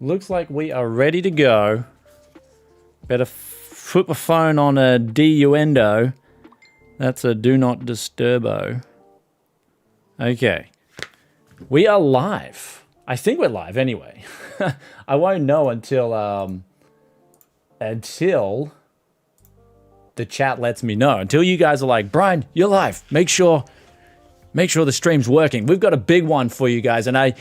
looks like we are ready to go. Better put my phone on a DUNDO. That's a do not disturbo. Okay. We are live. I think we're live anyway. I won't know until the chat lets me know. Until you guys are like, Brian, you're live. Make sure the stream's working. We've got a big one for you guys, and I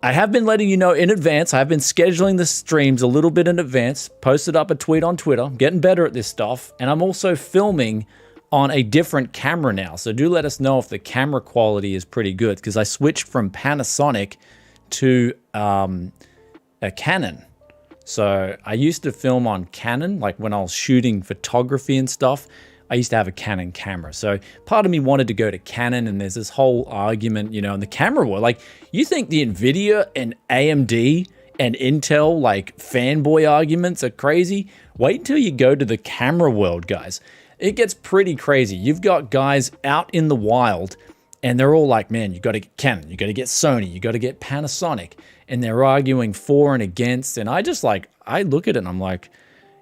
have been letting you know in advance. I've been scheduling the streams a little bit in advance. Posted up a tweet on Twitter. I'm getting better at this stuff, and I'm also filming on a different camera now. So do let us know if the camera quality is pretty good, because I switched from Panasonic to a Canon. So I used to film on Canon, like when I was shooting photography and stuff. I used to have a Canon camera. So part of me wanted to go to Canon, and there's this whole argument, you know, in the camera world. Like, you think the NVidia and AMD and Intel, like, fanboy arguments are crazy? Wait until you go to the camera world, guys. It gets pretty crazy. You've got guys out in the wild, and they're all like, man, you got to get Canon, you got to get Sony, you got to get Panasonic. And they're arguing for and against. And I just like, I look at it and I'm like,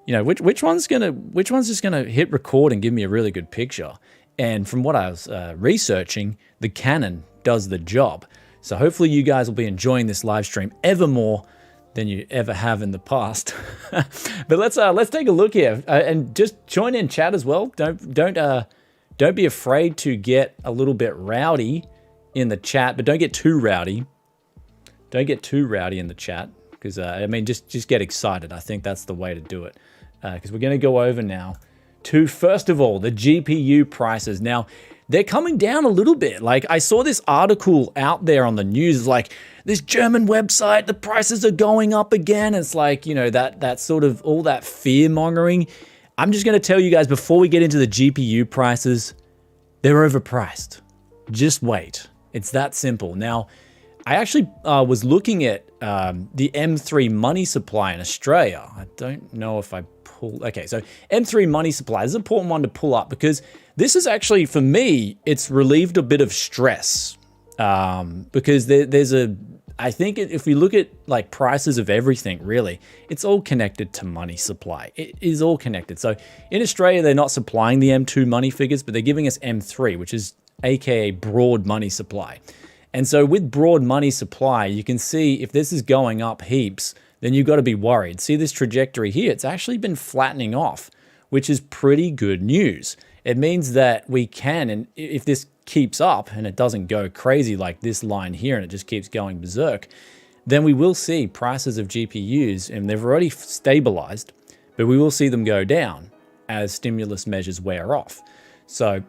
you know, which one's just gonna hit record and give me a really good picture? And from what I was researching, the Canon does the job. So hopefully you guys will be enjoying this live stream ever more than you ever have in the past. But let's take a look here, and just join in chat as well. Don't be afraid to get a little bit rowdy in the chat, but don't get too rowdy. Don't get too rowdy in the chat, because I mean, just get excited. I think that's the way to do it. Because we're going to go over now to, first of all, the GPU prices. Now, they're coming down a little bit. Like, I saw this article out there on the news, like, this German website, the prices are going up again. It's like, you know, that sort of all that fear mongering. I'm just going to tell you guys, before we get into the GPU prices, they're overpriced. Just wait. It's that simple. Now, I actually was looking at the M3 money supply in Australia. I don't know if I pull... Okay, so M3 money supply. This is an important one to pull up, because this is actually, for me, it's relieved a bit of stress. Because there's a... I think if we look at like prices of everything, really, it's all connected to money supply. It is all connected. So in Australia, they're not supplying the M2 money figures, but they're giving us M3, which is aka broad money supply. And so with broad money supply, you can see if this is going up heaps, then you've got to be worried. See this trajectory here? It's actually been flattening off, which is pretty good news. It means that we can, and if this keeps up and it doesn't go crazy like this line here and it just keeps going berserk, then we will see prices of GPUs, and they've already stabilized, but we will see them go down as stimulus measures wear off. So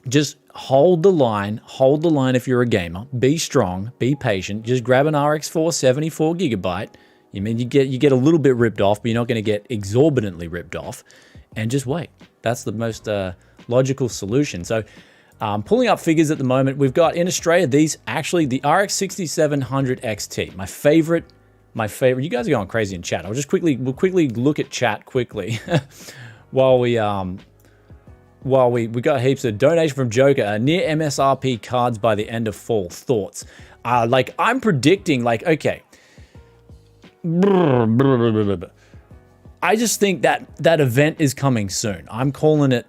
just hold the line if you're a gamer. Be strong, be patient. Just grab an RX 474 gigabyte. You mean you get a little bit ripped off, but you're not going to get exorbitantly ripped off. And just wait. That's the most logical solution. So pulling up figures at the moment, we've got in Australia these actually the RX 6700 XT. My favorite. You guys are going crazy in chat. We'll quickly look at chat quickly while we got heaps of donation from Joker. Near MSRP cards by the end of fall. Thoughts? Like, I'm predicting, like, okay. I just think that event is coming soon. I'm calling it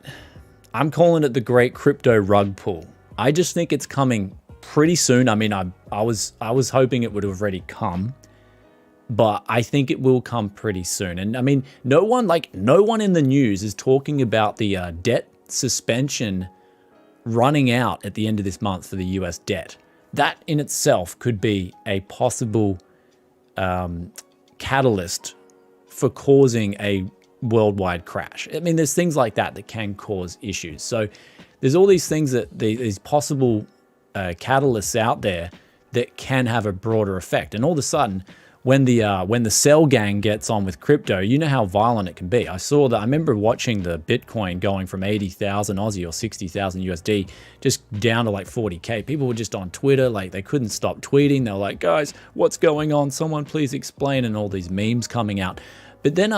the great crypto rug pull. I just think it's coming pretty soon. I mean, I was hoping it would have already come, but I think it will come pretty soon. And I mean, no one in the news is talking about the debt suspension running out at the end of this month for the US debt. That in itself could be a possible catalyst for causing a worldwide crash. I mean, there's things like that can cause issues. So there's all these things these possible catalysts out there that can have a broader effect. And all of a sudden, when the Cell gang gets on with crypto, you know how violent it can be. I remember watching the Bitcoin going from 80,000 Aussie or 60,000 USD just down to like 40K. People were just on Twitter, like they couldn't stop tweeting. They were like, guys, what's going on? Someone please explain, and all these memes coming out. But then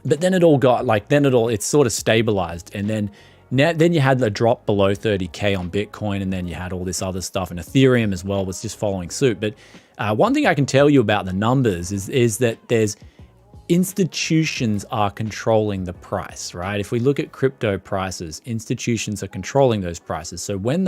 it sort of stabilized, and then you had the drop below 30K on Bitcoin, and then you had all this other stuff, and Ethereum as well was just following suit. But One thing I can tell you about the numbers is that there's institutions are controlling the price, right? If we look at crypto prices, institutions are controlling those prices. So when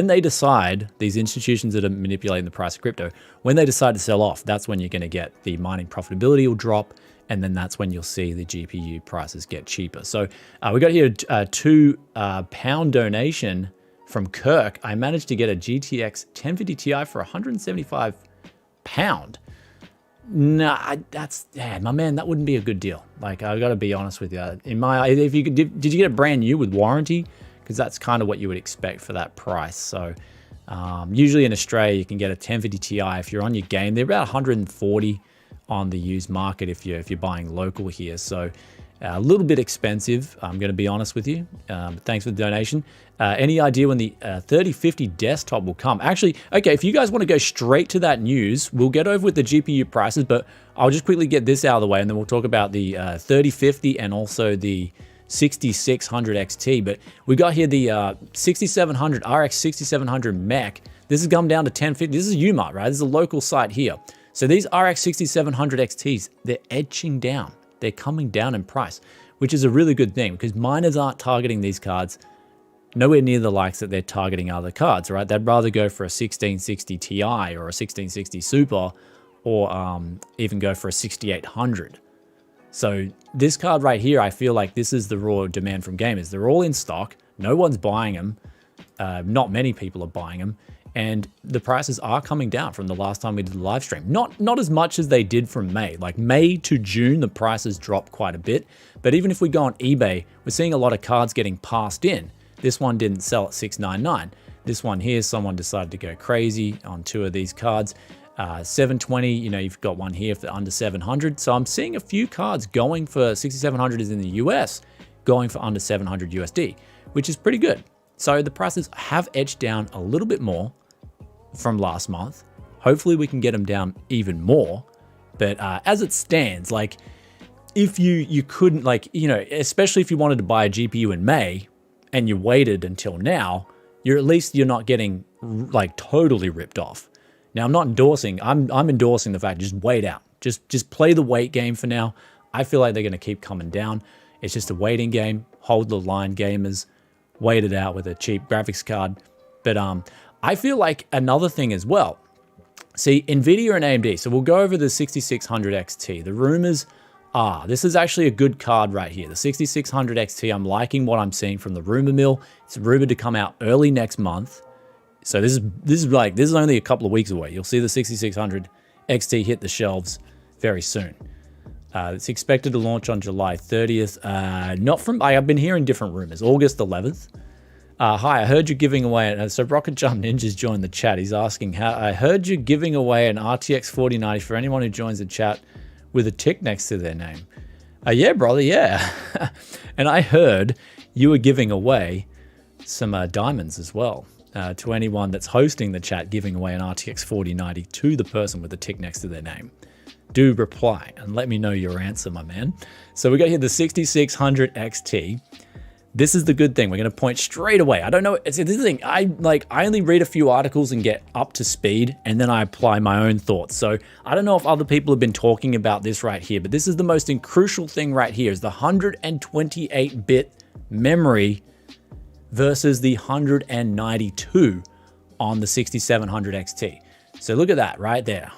they decide, these institutions that are manipulating the price of crypto, when they decide to sell off, that's when you're going to get the mining profitability will drop, and then that's when you'll see the GPU prices get cheaper. So we got here a £2 donation from Kirk. I managed to get a GTX 1050 Ti for £175. Nah, my man, that wouldn't be a good deal. Like, I got to be honest with you. In my, if you could, did you get it brand new with warranty? Because that's kind of what you would expect for that price. So usually in Australia, you can get a 1050 Ti if you're on your game. They're about 140 on the used market if you're buying local here. So a little bit expensive, I'm going to be honest with you. Thanks for the donation. Any idea when the 3050 desktop will come? Actually, okay, if you guys want to go straight to that news, we'll get over with the GPU prices, but I'll just quickly get this out of the way, and then we'll talk about the 3050 and also the 6600 XT. But we got here the 6700 RX 6700 mech. This has come down to 1050. This is UMart, right? This is a local site here. So these RX 6700 XTs, they're edging down. They're coming down in price, which is a really good thing because miners aren't targeting these cards nowhere near the likes that they're targeting other cards, right? They'd rather go for a 1660 Ti or a 1660 Super, or even go for a 6800. So this card right here, I feel like this is the raw demand from gamers. They're all in stock. No one's buying them. Not many people are buying them. And the prices are coming down from the last time we did the live stream. Not as much as they did from May. Like May to June, the prices dropped quite a bit. But even if we go on eBay, we're seeing a lot of cards getting passed in. This one didn't sell at $699. This one here, someone decided to go crazy on two of these cards. 720, you know, you've got one here for under 700. So I'm seeing a few cards going for 6700 is in the US, going for under 700 USD, which is pretty good. So the prices have edged down a little bit more from last month. Hopefully we can get them down even more. But as it stands, like if you couldn't, like, you know, especially if you wanted to buy a GPU in May and you waited until now, you're not getting like totally ripped off. Now I'm not endorsing, I'm endorsing the fact, just wait out. Just play the wait game for now. I feel like they're going to keep coming down. It's just a waiting game. Hold the line, gamers. Wait it out with a cheap graphics card. But I feel like another thing as well. See, NVIDIA and AMD. So we'll go over the 6600 XT. The rumors are, this is actually a good card right here. The 6600 XT, I'm liking what I'm seeing from the rumor mill. It's rumored to come out early next month. So this is only a couple of weeks away. You'll see the 6600 XT hit the shelves very soon. It's expected to launch on July 30th. I've been hearing different rumors. August 11th. Hi, I heard you giving away. So Rocket Jump Ninja's joined the chat. He's asking, I heard you giving away an RTX 4090 for anyone who joins the chat with a tick next to their name. Yeah, brother, yeah. And I heard you were giving away some diamonds as well. To anyone that's hosting the chat, giving away an RTX 4090 to the person with a tick next to their name. Do reply and let me know your answer, my man. So we got here the 6600 XT. This is the good thing. We're going to point straight away. I don't know. It's the thing. I only read a few articles and get up to speed, and then I apply my own thoughts. So I don't know if other people have been talking about this right here, but this is the most crucial thing right here is the 128-bit memory versus the 192 on the 6700 XT. So look at that right there.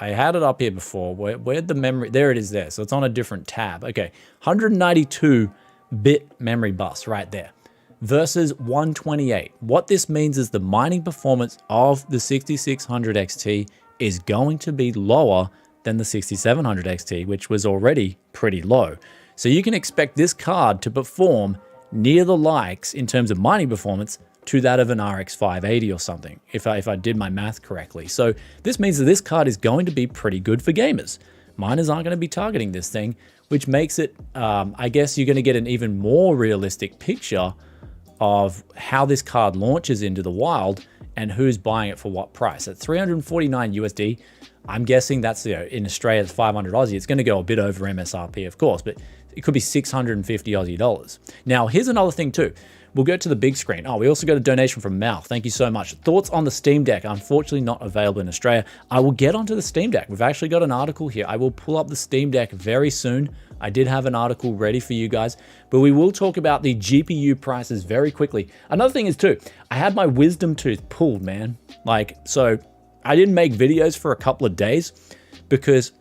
I had it up here before. Where'd the memory? There it is there. So it's on a different tab. Okay, 192-bit memory bus right there versus 128. What this means is the mining performance of the 6600 XT is going to be lower than the 6700 XT, which was already pretty low. So you can expect this card to perform near the likes in terms of mining performance to that of an RX 580 or something, if I did my math correctly. So this means that this card is going to be pretty good for gamers. Miners aren't going to be targeting this thing, which makes it, I guess you're going to get an even more realistic picture of how this card launches into the wild and who's buying it for what price. At 349 USD, I'm guessing that's, you know, in Australia it's 500 Aussie. It's going to go a bit over MSRP, of course, but it could be 650 Aussie dollars. Now, here's another thing too. we'll go to the big screen. Oh, we also got a donation from Mal. Thank you so much. Thoughts on the Steam Deck? Unfortunately not available in Australia. I will get onto the Steam Deck. We've actually got an article here. I will pull up the Steam Deck very soon. I did have an article ready for you guys, but we will talk about the GPU prices very quickly. Another thing is too, I had my wisdom tooth pulled, man. Like, so I didn't make videos for a couple of days because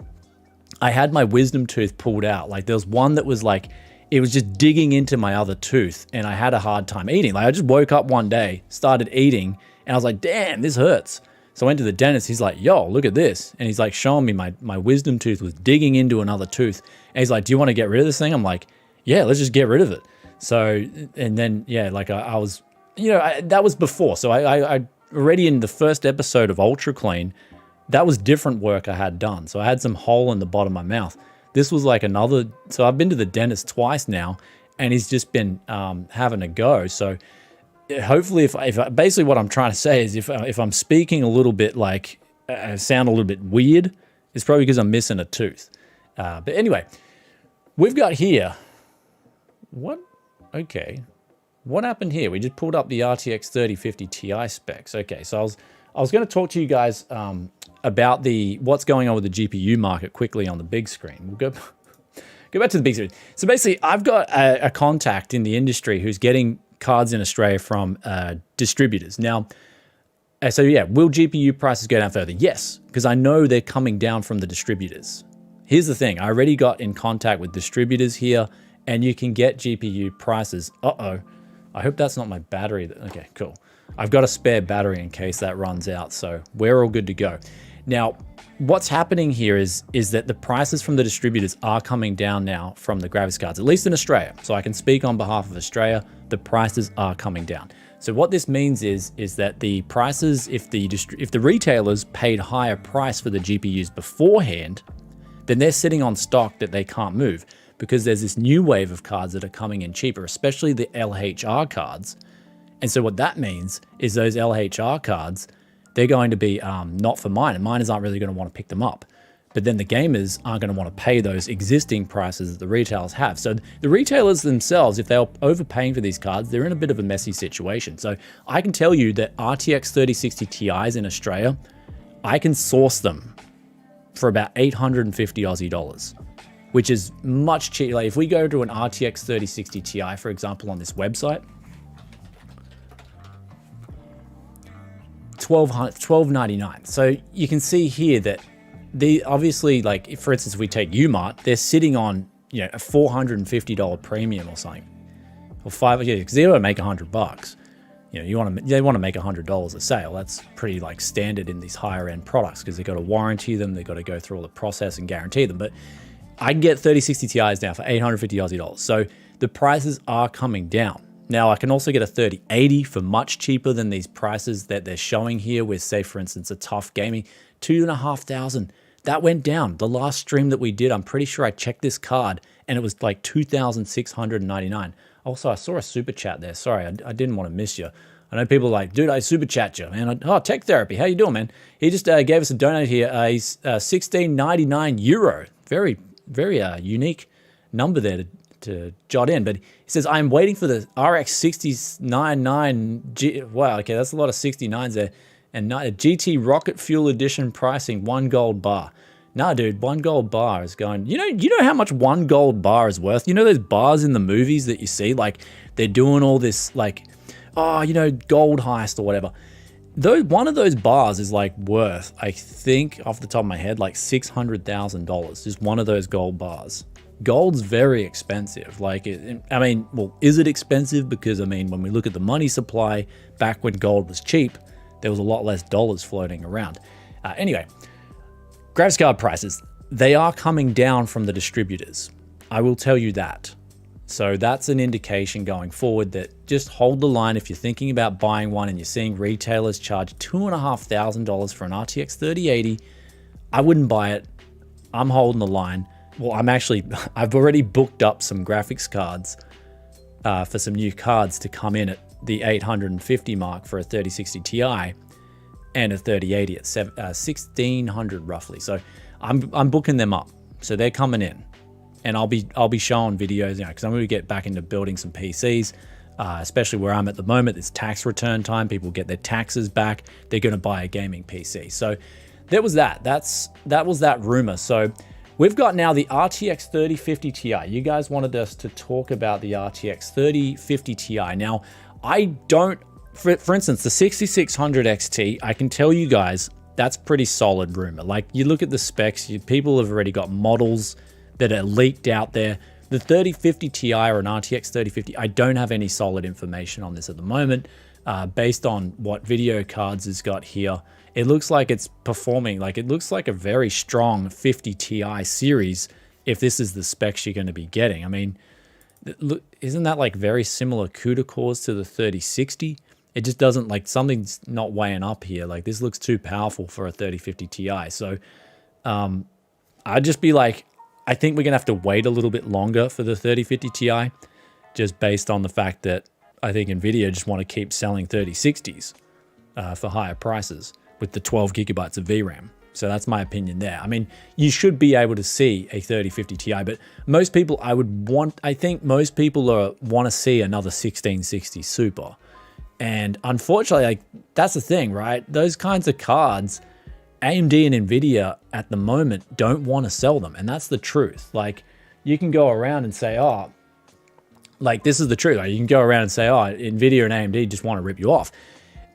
I had my wisdom tooth pulled out. Like there was one that was like, it was just digging into my other tooth and I had a hard time eating. Like I just woke up one day, started eating and I was like, damn, this hurts. So I went to the dentist. He's like, yo, look at this. And he's like showing me my wisdom tooth was digging into another tooth. And he's like, do you want to get rid of this thing? I'm like, yeah, let's just get rid of it. So, and then, yeah, like I was, you know, that was before. So I already in the first episode of Ultra Clean, that was different work I had done. So I had some hole in the bottom of my mouth. This was like another, so I've been to the dentist twice now and he's just been having a go. So hopefully if basically what I'm trying to say is if I'm speaking a little bit like, sound a little bit weird, it's probably because I'm missing a tooth. But anyway, we've got here, what? Okay. What happened here? We just pulled up the RTX 3050 Ti specs. Okay, so I was going to talk to you guys about what's going on with the GPU market quickly on the big screen. We'll go back to the big screen. So basically, I've got a contact in the industry who's getting cards in Australia from distributors. Now, so yeah, will GPU prices go down further? Yes, because I know they're coming down from the distributors. Here's the thing. I already got in contact with distributors here, and you can get GPU prices. Uh-oh. I hope that's not my battery. Okay, cool. I've got a spare battery in case that runs out, so we're all good to go. Now, what's happening here is that the prices from the distributors are coming down now from the graphics cards, at least in Australia. So I can speak on behalf of Australia, the prices are coming down. So what this means is that the prices, if the retailers paid higher price for the GPUs beforehand, then they're sitting on stock that they can't move because there's this new wave of cards that are coming in cheaper, especially the LHR cards. And so what that means is those LHR cards, they're going to be not for miners. Miners aren't really going to want to pick them up. But then the gamers aren't going to want to pay those existing prices that the retailers have. So the retailers themselves, if they're overpaying for these cards, they're in a bit of a messy situation. So I can tell you that RTX 3060 Ti's in Australia, I can source them for about 850 Aussie dollars, which is much cheaper. Like if we go to an RTX 3060 Ti, for example, on this website, $12.99. So you can see here that they obviously, like if, for instance, if we take Umart, they're sitting on, you know, a $450 premium or something, or because they want to make $100. You know, they want to make $100 a sale. That's pretty like standard in these higher end products because they've got to warranty them, they've got to go through all the process and guarantee them. But I can get 3060 Ti's now for 850 Aussie dollars. So the prices are coming down. Now I can also get a 3080 for much cheaper than these prices that they're showing here with, say, for instance, a Tough Gaming, $2,500. That went down. The last stream that we did, I'm pretty sure I checked this card and it was like $2,699. Also, I saw a super chat there. Sorry, I didn't want to miss you. I know people are like, dude, I super chat you, man. Oh, Tech Therapy, how you doing, man? He just gave us a donate here, a €16.99. Very, very unique number there to jot in. But he says, I'm waiting for the RX 6099G. Wow, okay, that's a lot of 69s there. And GT Rocket Fuel Edition pricing, 1 gold bar. Nah, dude, 1 gold bar is going, you know how much 1 gold bar is worth? You know those bars in the movies that you see? Like, they're doing all this, like, oh, you know, gold heist or whatever. One of those bars is like worth, I think, off the top of my head, like $600,000. Just one of those gold bars. Gold's very expensive. Like, I mean, well, is it expensive? Because, I mean, when we look at the money supply, back when gold was cheap, there was a lot less dollars floating around. Anyway, graphics card prices, they are coming down from the distributors. I will tell you that. So that's an indication going forward that just hold the line if you're thinking about buying one and you're seeing retailers charge $2,500 for an RTX 3080. I wouldn't buy it. I'm holding the line. Well, I've already booked up some graphics cards for some new cards to come in at the 850 mark for a 3060 Ti and a 3080 at 1600 roughly. So I'm booking them up. So they're coming in. And I'll be showing videos, you know, because I'm going to get back into building some PCs. especially where I'm at the moment. It's tax return time. People get their taxes back. They're going to buy a gaming PC. So there was that. That was that rumor. So we've got now the RTX 3050 Ti. You guys wanted us to talk about the RTX 3050 Ti. Now, I don't, for instance, the 6600 XT, I can tell you guys, that's pretty solid rumor. Like, you look at the specs, people have already got models that are leaked out there. The 3050 Ti or an RTX 3050, I don't have any solid information on this at the moment. Based on what video cards has got here, it looks like it's performing, like it looks like a very strong 50 Ti series if this is the specs you're going to be getting. I mean, isn't that like very similar CUDA cores to the 3060? It just doesn't, like, something's not weighing up here. Like, this looks too powerful for a 3050 Ti. So I'd just be like, I think we're going to have to wait a little bit longer for the 3050 Ti, just based on the fact that I think NVIDIA just want to keep selling 3060s for higher prices with the 12 gigabytes of VRAM. So that's my opinion there. I mean, you should be able to see a 3050 Ti, but most people, I think most people want to see another 1660 Super. And unfortunately, like, that's the thing, right? Those kinds of cards, AMD and NVIDIA at the moment don't want to sell them. And that's the truth. Like, you can go around and say, oh, like, this is the truth. Like, you can go around and say, oh, NVIDIA and AMD just want to rip you off.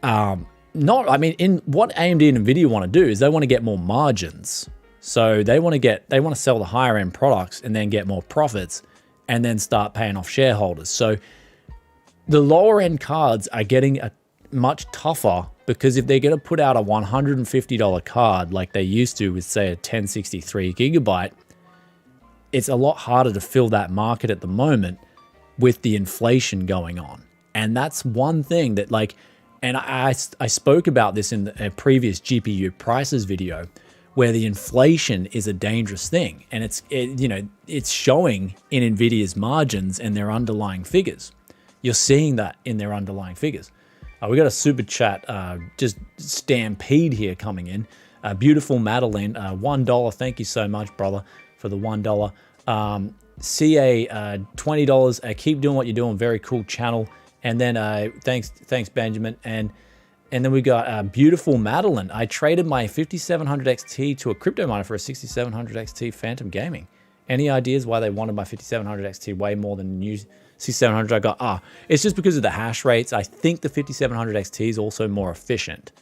I mean, in what AMD and NVIDIA want to do is they want to get more margins. So they want to sell the higher end products and then get more profits and then start paying off shareholders. So the lower end cards are getting much tougher, because if they're going to put out a $150 card like they used to with, say, a 1063 gigabyte, it's a lot harder to fill that market at the moment with the inflation going on. And that's one thing that, like, and I spoke about this in a previous GPU prices video, where the inflation is a dangerous thing. And it's showing in NVIDIA's margins and their underlying figures. You're seeing that in their underlying figures. We got a super chat, just stampede here coming in. Beautiful Madeline, $1. Thank you so much, brother, for the $1. CA, $20. Keep doing what you're doing. Very cool channel. And then thanks Benjamin. And then we got beautiful Madeline. I traded my 5700 XT to a crypto miner for a 6700 XT Phantom Gaming. Any ideas why they wanted my 5700 XT way more than new 6700 I got? It's just because of the hash rates. I think the 5700 XT is also more efficient.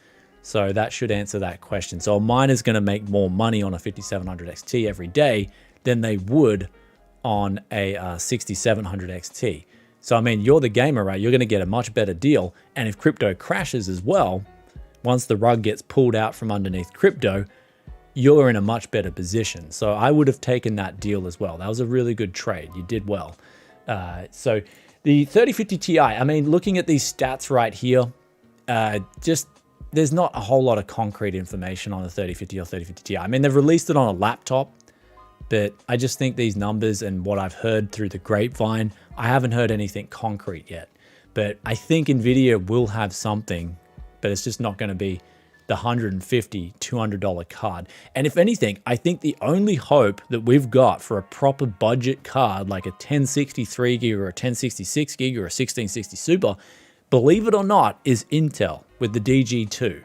So that should answer that question. So a miner's going to make more money on a 5700 XT every day than they would on a 6700 XT. So, I mean, you're the gamer, right? You're going to get a much better deal. And if crypto crashes as well, once the rug gets pulled out from underneath crypto, you're in a much better position. So I would have taken that deal as well. That was a really good trade. You did well. So the 3050 Ti, I mean, looking at these stats right here, there's not a whole lot of concrete information on the 3050 or 3050 Ti. I mean, they've released it on a laptop, but I just think these numbers and what I've heard through the grapevine, I haven't heard anything concrete yet. But I think NVIDIA will have something, but it's just not going to be the $150, $200 card. And if anything, I think the only hope that we've got for a proper budget card, like a 1063 gig or a 1066 gig or a 1660 Super, believe it or not, is Intel with the DG2.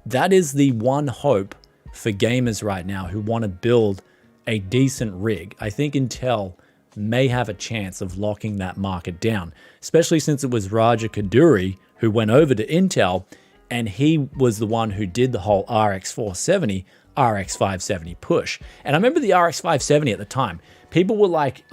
That is the one hope for gamers right now who want to build a decent rig. I think Intel may have a chance of locking that market down, especially since it was Raja Kaduri who went over to Intel, and he was the one who did the whole RX 470, RX 570 push. And I remember the RX 570 at the time. People were like,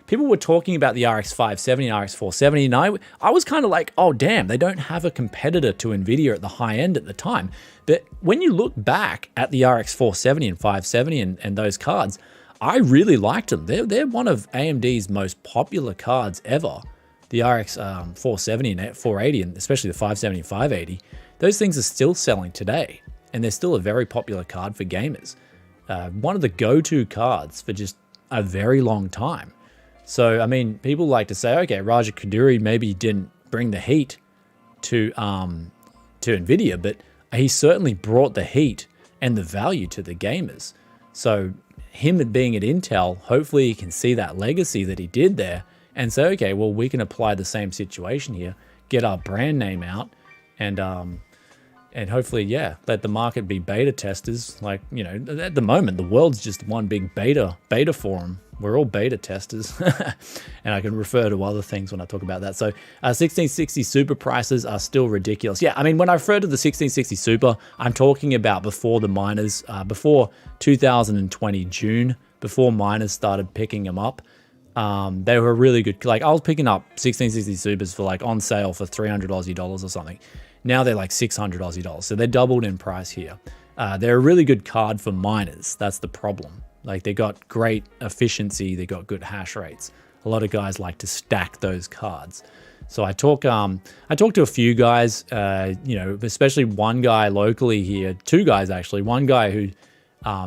people were talking about the RX 570 and RX 470, and I was kind of like, oh damn, they don't have a competitor to NVIDIA at the high end at the time. But when you look back at the RX 470 and 570 and those cards, I really liked them. They're one of AMD's most popular cards ever. The RX 470 and 480, and especially the 570 and 580, those things are still selling today, and they're still a very popular card for gamers. One of the go-to cards for just a very long time. So, I mean, people like to say, okay, Raja Kaduri maybe didn't bring the heat to NVIDIA, but he certainly brought the heat and the value to the gamers. So him being at Intel, hopefully he can see that legacy that he did there and say, okay, well, we can apply the same situation here, get our brand name out, and hopefully, yeah, let the market be beta testers. Like, you know, at the moment, the world's just one big beta forum. We're all beta testers. And I can refer to other things when I talk about that. So 1660 Super prices are still ridiculous. Yeah, I mean, when I refer to the 1660 Super, I'm talking about before the miners, before 2020 June, before miners started picking them up. They were really good. Like, I was picking up 1660 Supers for like on sale for 300 Aussie dollars or something. Now they're like 600 Aussie dollars. So they're doubled in price here. They're a really good card for miners. That's the problem. Like, they got great efficiency. They got good hash rates. A lot of guys like to stack those cards. So I talk to a few guys, you know, especially one guy locally here, two guys actually. One guy who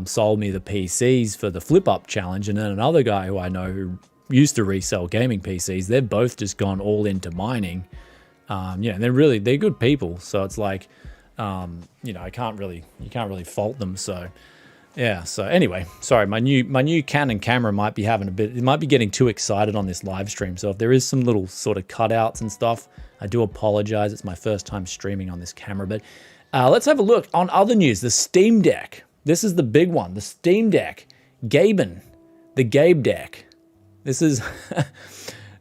sold me the PCs for the flip up challenge, and then another guy who I know who used to resell gaming PCs. They've both just gone all into mining. Yeah, they're good people. So it's like, you know, you can't really fault them. So yeah. So anyway, sorry, my new Canon camera might be getting too excited on this live stream. So if there is some little sort of cutouts and stuff, I do apologize. It's my first time streaming on this camera. But let's have a look on other news. The Steam Deck. This is the big one. The Steam Deck. Gaben. The Gabe Deck. This is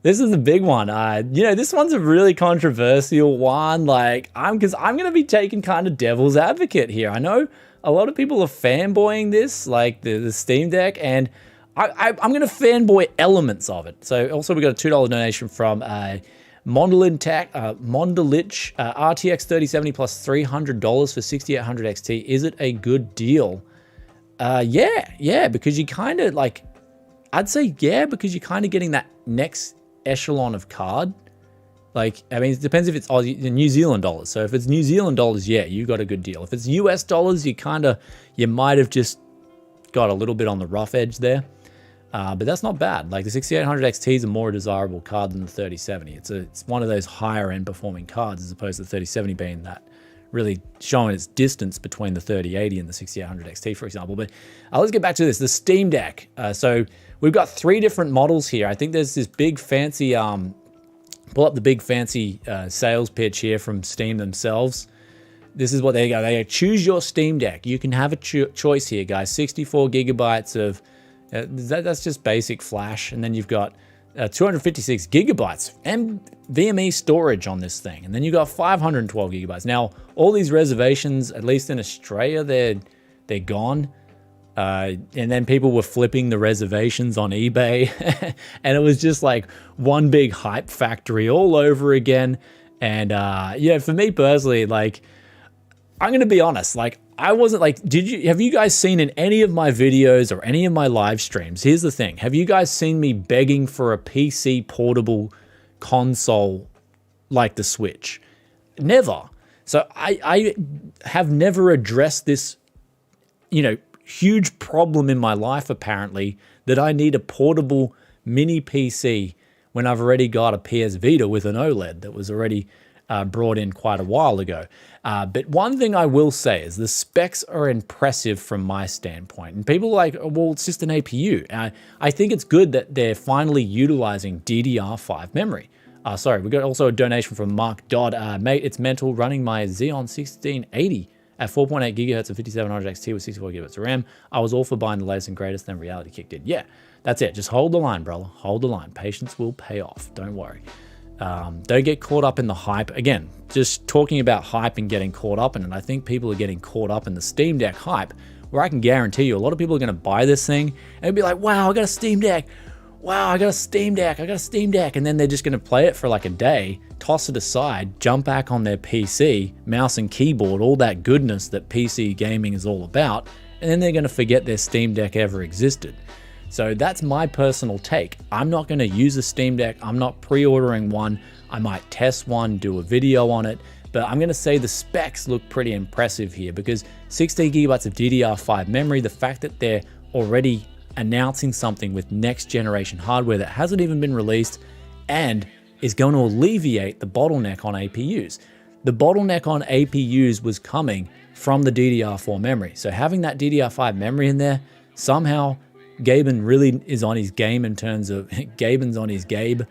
this is the big one. You know, this one's a really controversial one. Like, because I'm going to be taking kind of devil's advocate here. I know a lot of people are fanboying this, like the Steam Deck, and I'm going to fanboy elements of it. So also we got a $2 donation from Mondelich RTX 3070 plus $300 for 6800 XT. Is it a good deal? Yeah, because you kind of like, I'd say yeah, because you're kind of getting that next echelon of card. Like, I mean, it depends if it's Aussie, New Zealand dollars. So if it's New Zealand dollars, yeah, you got a good deal. If it's US dollars, you might have just got a little bit on the rough edge there. But that's not bad. Like, the 6800 XT is a more desirable card than the 3070. It's one of those higher end performing cards, as opposed to the 3070 being that really showing its distance between the 3080 and the 6800 XT, for example. But let's get back to this, the Steam Deck. So we've got 3 different models here. I think there's this big fancy, pull up the big fancy sales pitch here from Steam themselves. This is what they go. They go, choose your Steam Deck. You can have a choice here, guys. 64 gigabytes of, that's just basic flash. And then you've got 256 gigabytes NVMe storage on this thing. And then you got 512 gigabytes. Now, all these reservations, at least in Australia, they're gone. And then people were flipping the reservations on eBay. And it was just like one big hype factory all over again. And yeah, for me personally, like, I'm going to be honest, like, I wasn't like, have you guys seen in any of my videos or any of my live streams? Here's the thing. Have you guys seen me begging for a PC portable console like the Switch? Never. So I have never addressed this, you know, huge problem in my life, apparently, that I need a portable mini PC when I've already got a PS Vita with an OLED that was already brought in quite a while ago. But one thing I will say is the specs are impressive from my standpoint. And people are like, well, it's just an APU. I think it's good that they're finally utilizing DDR5 memory. Sorry, we got also a donation from Mark Dodd. Mate, it's mental running my Xeon 1680 at 4.8 gigahertz and 5700 XT with 64 gigabytes of RAM. I was all for buying the latest and greatest, then reality kicked in. Yeah, that's it. Just hold the line, brother. Hold the line. Patience will pay off. Don't worry. Don't get caught up in the hype. Again, just talking about hype and getting caught up in it. I think people are getting caught up in the Steam Deck hype, where I can guarantee you a lot of people are going to buy this thing and be like, wow, I got a Steam Deck. Wow, I got a Steam Deck. I got a Steam Deck. And then they're just going to play it for like a day, toss it aside, jump back on their PC, mouse and keyboard, all that goodness that PC gaming is all about. And then they're going to forget their Steam Deck ever existed. So that's my personal take. I'm not going to use a Steam Deck. I'm not pre-ordering one. I might test one, do a video on it, but I'm going to say the specs look pretty impressive here because 16 gigabytes of DDR5 memory, the fact that they're already announcing something with next generation hardware that hasn't even been released and is going to alleviate the bottleneck on APUs. The bottleneck on APUs was coming from the DDR4 memory. So having that DDR5 memory in there somehow Gaben really is on his game in terms of Gaben's on his Gabe,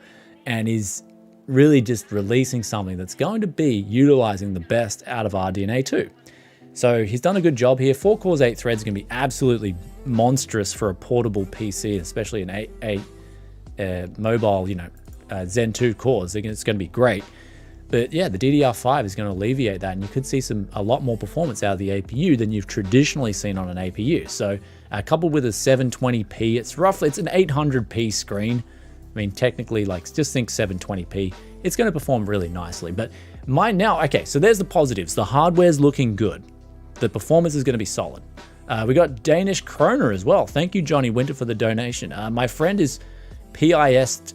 and he's really just releasing something that's going to be utilizing the best out of RDNA 2. So he's done a good job here. 4 cores, 8 threads are going to be absolutely monstrous for a portable PC, especially an 8 mobile, Zen 2 cores. It's going to be great. But yeah, the DDR5 is going to alleviate that, and you could see a lot more performance out of the APU than you've traditionally seen on an APU. So coupled with a 720p, it's an 800p screen. I mean, technically, just think 720p. It's going to perform really nicely. But okay, so there's the positives. The hardware's looking good. The performance is going to be solid. We got Danish Kroner as well. Thank you, Johnny Winter, for the donation. My friend is PISED.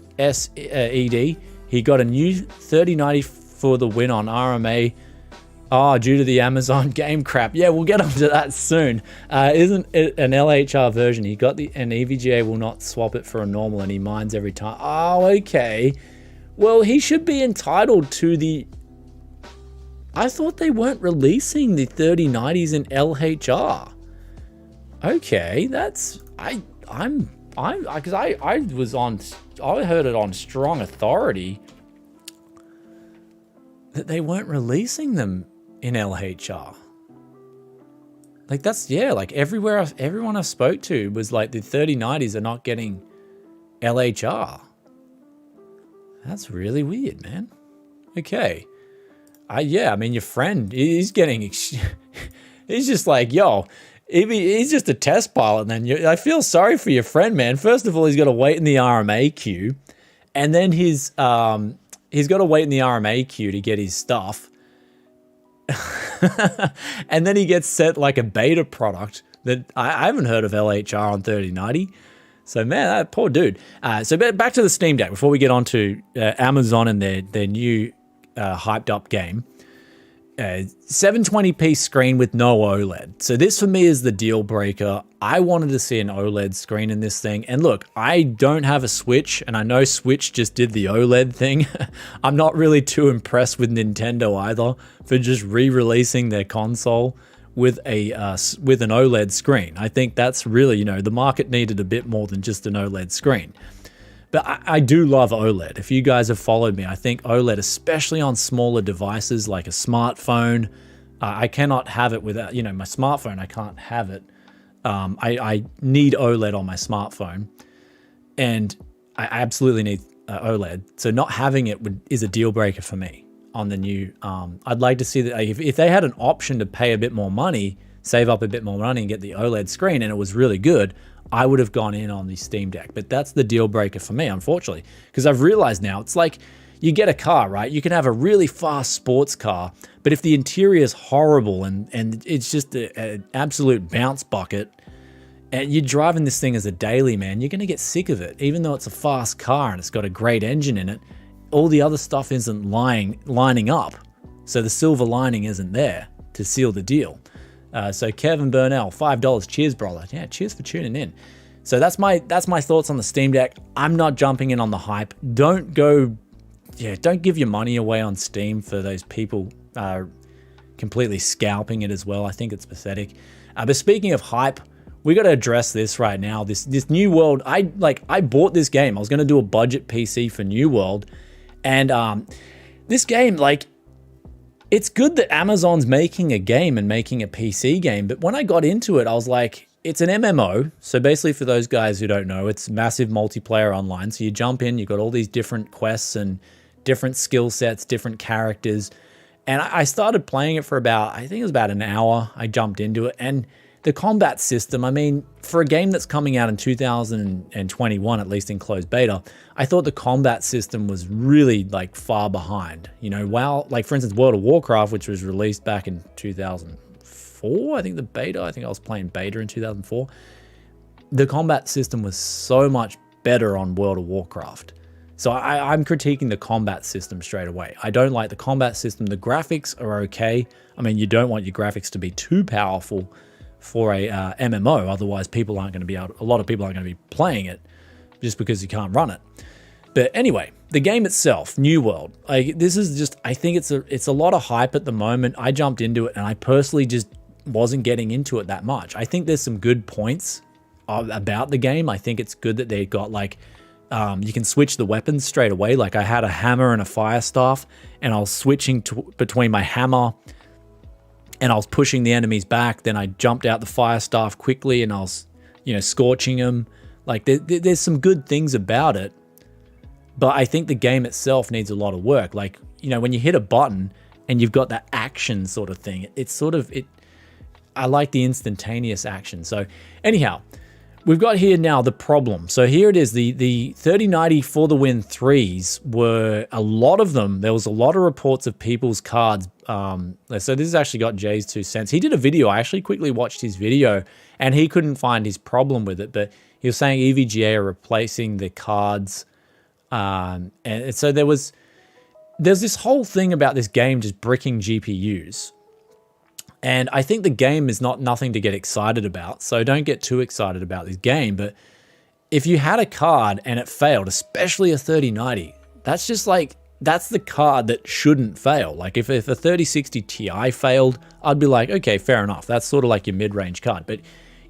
He got a new 3090 for the win on RMA. Due to the Amazon game crap. Yeah, we'll get onto that soon. Isn't it an LHR version? He got an EVGA will not swap it for a normal, and he mines every time. Oh, okay. Well, he should be entitled to the... I thought they weren't releasing the 3090s in LHR. Okay, that's... because I heard it on strong authority that they weren't releasing them in LHR. Everyone I spoke to was like, the 3090s are not getting LHR. That's really weird, man. Okay. I mean, your friend, he's getting, he's just like, yo, he's just a test pilot. And then I feel sorry for your friend, man. First of all, he's got to wait in the RMA queue, and then he's got to wait in the RMA queue to get his stuff. And then he gets sent like a beta product that I haven't heard of LHR on 3090. So man, that poor dude. So back to the Steam Deck before we get on to Amazon and their new hyped up game. 720p screen with no OLED. So this for me is the deal breaker. I wanted to see an OLED screen in this thing. And look, I don't have a Switch, and I know Switch just did the OLED thing. I'm not really too impressed with Nintendo either for just re-releasing their console with an OLED screen. I think that's really, the market needed a bit more than just an OLED screen. But I do love OLED. If you guys have followed me, I think OLED, especially on smaller devices like a smartphone, I cannot have it without, my smartphone, I can't have it. I need OLED on my smartphone, and I absolutely need OLED. So not having it is a deal breaker for me on the new. I'd like to see that if they had an option to pay a bit more money, save up a bit more money and get the OLED screen, and it was really good, I would have gone in on the Steam Deck. But that's the deal breaker for me, unfortunately, because I've realized now it's like you get a car, right? You can have a really fast sports car, but if the interior is horrible and it's just an absolute bounce bucket, and you're driving this thing as a daily, man, you're going to get sick of it. Even though it's a fast car and it's got a great engine in it, all the other stuff isn't lining up. So the silver lining isn't there to seal the deal. So Kevin Burnell, $5. Cheers, brother. Yeah, cheers for tuning in. So that's my thoughts on the Steam Deck. I'm not jumping in on the hype. Don't give your money away on Steam for those people completely scalping it as well. I think it's pathetic. But speaking of hype, we got to address this right now. This New World. I bought this game. I was going to do a budget PC for New World, and this game, it's good that Amazon's making a game and making a PC game, but when I got into it, I was like, it's an MMO. So basically, for those guys who don't know, it's massive multiplayer online. So you jump in, you've got all these different quests and different skill sets, different characters. And I started playing it for I think it was about an hour. I jumped into it, and the combat system, I mean, for a game that's coming out in 2021, at least in closed beta, I thought the combat system was really far behind. While for instance, World of Warcraft, which was released back in 2004, I think I was playing beta in 2004. The combat system was so much better on World of Warcraft. So I'm critiquing the combat system straight away. I don't like the combat system. The graphics are okay. I mean, you don't want your graphics to be too powerful for a MMO, otherwise a lot of people aren't going to be playing it just because you can't run it. But anyway, the game itself, New World, this is just, I think it's a lot of hype at the moment. I jumped into it and I personally just wasn't getting into it that much. I think there's some good points about the game. I think it's good that they got like, you can switch the weapons straight away. Like I had a hammer and a fire staff, and I was switching between my hammer, and I was pushing the enemies back. Then I jumped out the fire staff quickly, and I was, you know, scorching them. Like there's some good things about it, but I think the game itself needs a lot of work. Like, you know, when you hit a button and you've got that action sort of thing, it's sort of it. I like the instantaneous action. So anyhow, we've got here now the problem. So here it is, the 3090 for the win 3s were, a lot of them, there was a lot of reports of people's cards. So this has actually got Jay's 2 cents. He did a video. I actually quickly watched his video, and he couldn't find his problem with it, but he was saying EVGA are replacing the cards. And so there's this whole thing about this game just bricking GPUs. And I think the game is nothing to get excited about. So don't get too excited about this game. But if you had a card and it failed, especially a 3090, that's just like, that's the card that shouldn't fail. Like if a 3060 Ti failed, I'd be like, okay, fair enough. That's sort of like your mid-range card. But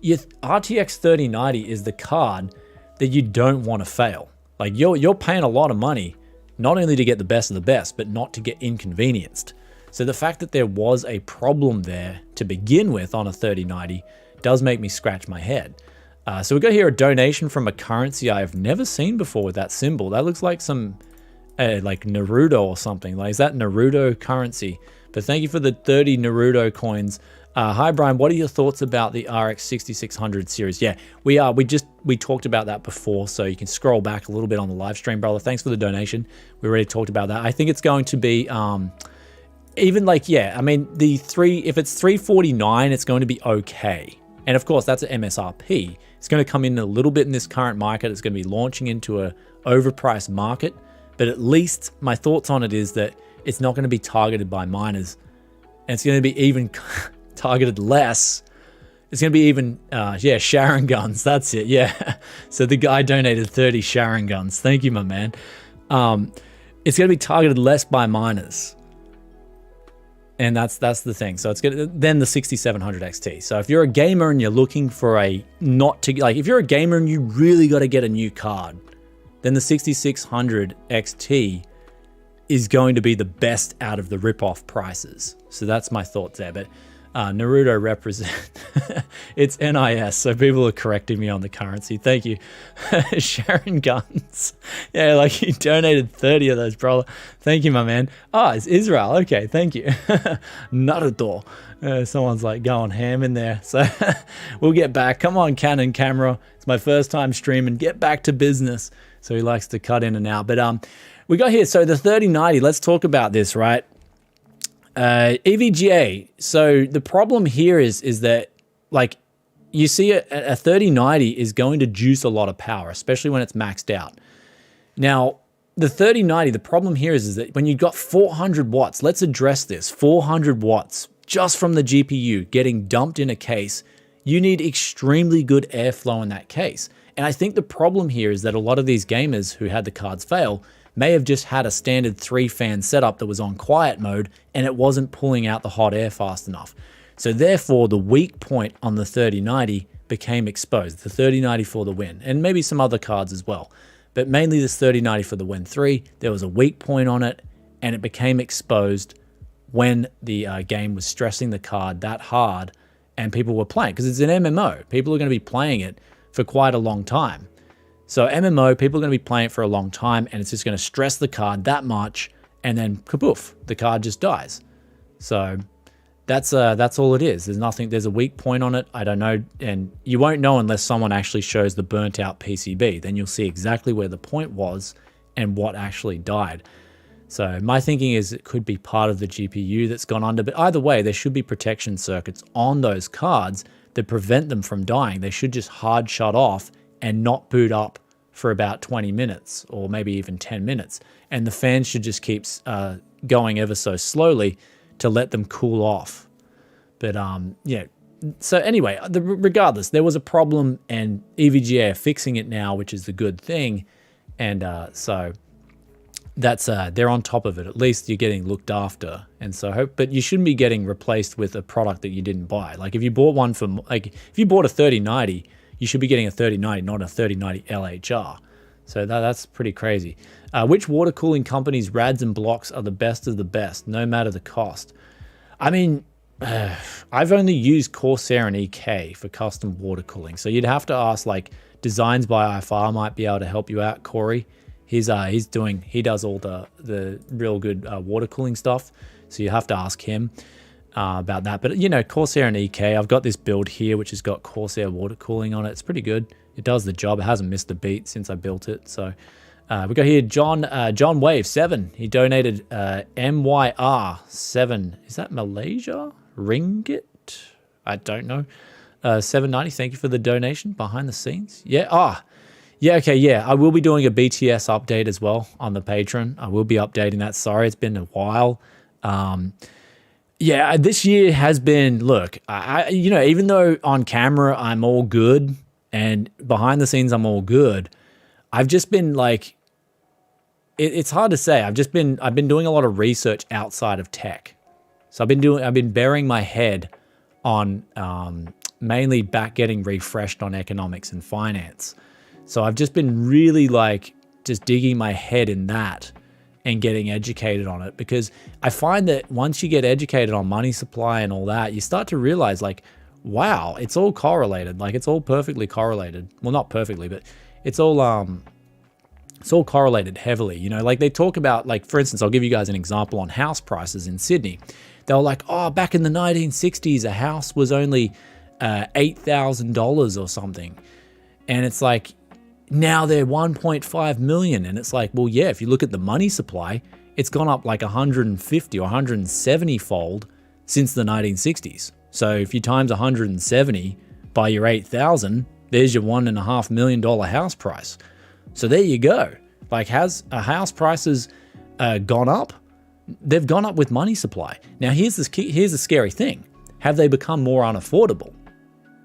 your RTX 3090 is the card that you don't want to fail. Like you're paying a lot of money, not only to get the best of the best, but not to get inconvenienced. So the fact that there was a problem there to begin with on a 3090 does make me scratch my head. So we got here a donation from a currency I've never seen before with that symbol. That looks like some like Naruto or something. Like, is that Naruto currency? But thank you for the 30 Naruto coins. Hi Brian, what are your thoughts about the RX 6600 series? Yeah, we talked about that before, so you can scroll back a little bit on the live stream, brother. Thanks for the donation. We already talked about that. I think it's going to be even like, yeah, I mean, if it's 349, it's going to be okay. And of course, that's an MSRP. It's going to come in a little bit in this current market. It's going to be launching into a overpriced market, but at least my thoughts on it is that it's not going to be targeted by miners, and it's going to be even targeted less. It's going to be even, yeah, Sharon guns. That's it. Yeah. So the guy donated 30 Sharon guns. Thank you, my man. It's going to be targeted less by miners. And that's the thing. So it's good. Then the 6700 XT. So if you're a gamer and you're looking for if you're a gamer and you really got to get a new card, then the 6600 XT is going to be the best out of the rip-off prices. So that's my thoughts there. But Naruto represent, it's NIS, so people are correcting me on the currency. Thank you. Sharon Guns. Yeah, like you donated 30 of those, brother. Thank you, my man. Oh, it's Israel. Okay, thank you. Naruto. Someone's like going ham in there. So we'll get back. Come on, Canon camera. It's my first time streaming. Get back to business. So he likes to cut in and out. But we got here, so the 3090, let's talk about this, right? EVGA. So the problem here is that, like, you see a 3090 is going to juice a lot of power, especially when it's maxed out. Now, the 3090, the problem here is that when you've got 400 watts, let's address this, 400 watts just from the GPU getting dumped in a case, you need extremely good airflow in that case. And I think the problem here is that a lot of these gamers who had the cards fail may have just had a standard 3-fan setup that was on quiet mode and it wasn't pulling out the hot air fast enough. So therefore, the weak point on the 3090 became exposed. The 3090 for the win, and maybe some other cards as well. But mainly this 3090 for the win 3, there was a weak point on it and it became exposed when the game was stressing the card that hard and people were playing. Because it's an MMO. People are going to be playing it for quite a long time. So MMO, people are going to be playing it for a long time, and it's just going to stress the card that much, and then kaboof, the card just dies. So that's all it is. There's nothing. There's a weak point on it. I don't know, and you won't know unless someone actually shows the burnt out PCB. Then you'll see exactly where the point was and what actually died. So my thinking is it could be part of the GPU that's gone under. But either way, there should be protection circuits on those cards that prevent them from dying. They should just hard shut off and not boot up for about 20 minutes or maybe even 10 minutes. And the fans should just keep going ever so slowly to let them cool off. But yeah, so anyway, regardless, there was a problem and EVGA are fixing it now, which is the good thing. And so that's they're on top of it. At least you're getting looked after. And so but you shouldn't be getting replaced with a product that you didn't buy. Like if you bought one for, like if you bought a 3090, you should be getting a 3090, not a 3090 LHR. So that's pretty crazy. Which water cooling companies, rads and blocks, are the best of the best, no matter the cost? I mean, I've only used Corsair and EK for custom water cooling. So you'd have to ask, like, Designs by IFR might be able to help you out, Corey. He does all the real good water cooling stuff. So you have to ask him about that. But, you know, Corsair and EK, I've got this build here, which has got Corsair water cooling on it. It's pretty good. It does the job. It hasn't missed a beat since I built it. So we got here John Wave 7. He donated MYR7. Is that Malaysia? Ringgit? I don't know. 790. Thank you for the donation behind the scenes. Yeah. Yeah. Okay. Yeah. I will be doing a BTS update as well on the Patreon. I will be updating that. Sorry, it's been a while. Yeah, this year has been, look, you know, even though on camera I'm all good and behind the scenes I'm all good, I've just been like, it's hard to say. I've been doing a lot of research outside of tech. So I've been burying my head on mainly back getting refreshed on economics and finance. So I've just been really like just digging my head in that and getting educated on it, because I find that once you get educated on money supply and all that, you start to realize, like, wow, it's all correlated. Like, it's all perfectly correlated. Well, not perfectly, but it's all correlated heavily. You know, like they talk about, like, for instance, I'll give you guys an example on house prices in Sydney. They were like, oh, back in the 1960s, a house was only $8,000 or something. And it's like, now they're 1.5 million. And it's like, well, yeah, if you look at the money supply, it's gone up like 150 or 170 fold since the 1960s. So if you times 170 by your 8,000, there's your $1.5 million house price. So there you go. Like, has house prices gone up? They've gone up with money supply. Now here's the scary thing. Have they become more unaffordable?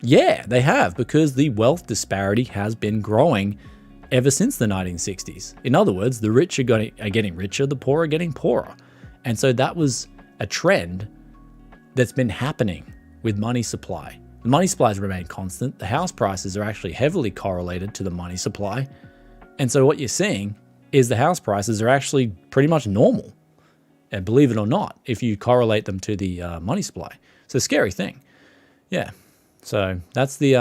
Yeah, they have, because the wealth disparity has been growing ever since the 1960s. In other words, the rich are getting richer, the poor are getting poorer. And so that was a trend that's been happening with money supply. The money supply has remained constant. The house prices are actually heavily correlated to the money supply. And so what you're seeing is the house prices are actually pretty much normal. And believe it or not, if you correlate them to the money supply. It's a scary thing. Yeah. So that's the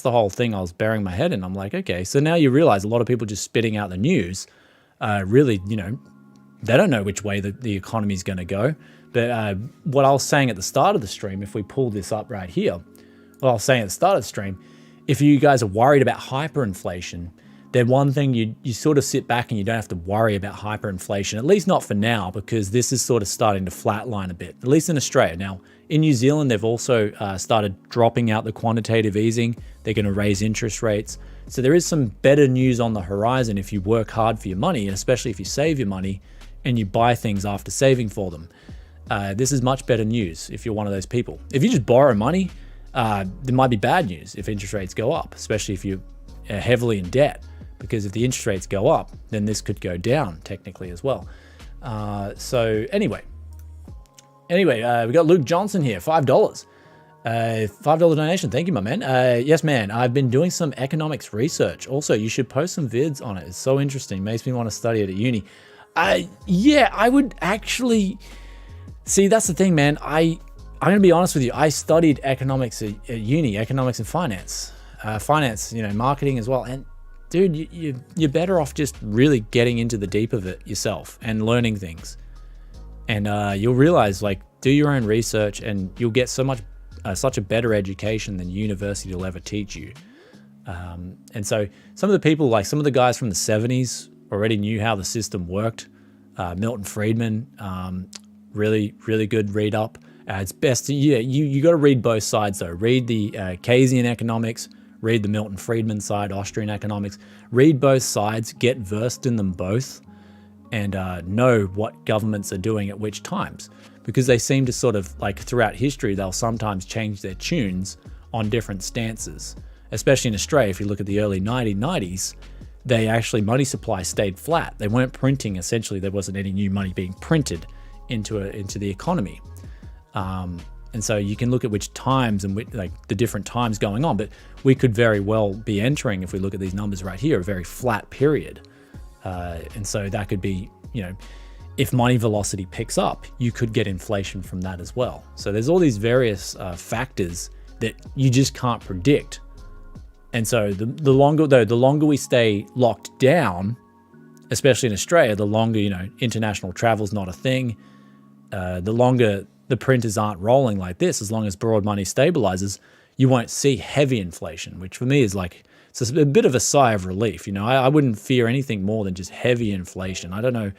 whole thing I was burying my head in. I'm like, okay, so now you realize a lot of people just spitting out the news, really, you know, they don't know which way the economy is going to go. But what I was saying at the start of the stream, if we pull this up right here, what I was saying at the start of the stream, if you guys are worried about hyperinflation, then one thing you sort of sit back and you don't have to worry about hyperinflation, at least not for now, because this is sort of starting to flatline a bit, at least in Australia. Now, in New Zealand, they've also started dropping out the quantitative easing. They're going to raise interest rates. So there is some better news on the horizon if you work hard for your money, and especially if you save your money and you buy things after saving for them. This is much better news if you're one of those people. If you just borrow money, there might be bad news if interest rates go up, especially if you're heavily in debt. Because if the interest rates go up, then this could go down technically as well. So anyway, we got Luke Johnson here, $5. $5 donation. Thank you, my man. Yes, man. I've been doing some economics research. Also, you should post some vids on it. It's so interesting. Makes me want to study it at uni. Yeah, I would actually... See, that's the thing, man. I'm going to be honest with you. I studied economics at uni, economics and finance. Finance, you know, marketing as well. And dude, you're better off just really getting into the deep of it yourself and learning things. And you'll realize, like, do your own research and you'll get such a better education than university will ever teach you. And so some of the people, like some of the guys from the 70s already knew how the system worked. Milton Friedman, really, really good read up. It's best, you got to read both sides though. Read the Keynesian economics, read the Milton Friedman side, Austrian economics. Read both sides, get versed in them both, and know what governments are doing at which times. Because they seem to sort of, like throughout history, they'll sometimes change their tunes on different stances. Especially in Australia, if you look at the early 1990s, money supply stayed flat. They weren't printing, essentially there wasn't any new money being printed into the economy. And And so you can look at which times and like the different times going on, but we could very well be entering, if we look at these numbers right here, a very flat period. And so that could be, you know, if money velocity picks up, you could get inflation from that as well. So there's all these various factors that you just can't predict. And so the longer we stay locked down, especially in Australia, the longer, you know, international travel's not a thing, the longer the printers aren't rolling like this, as long as broad money stabilizes, you won't see heavy inflation, which for me is like, it's a bit of a sigh of relief. You know, I wouldn't fear anything more than just heavy inflation. I don't know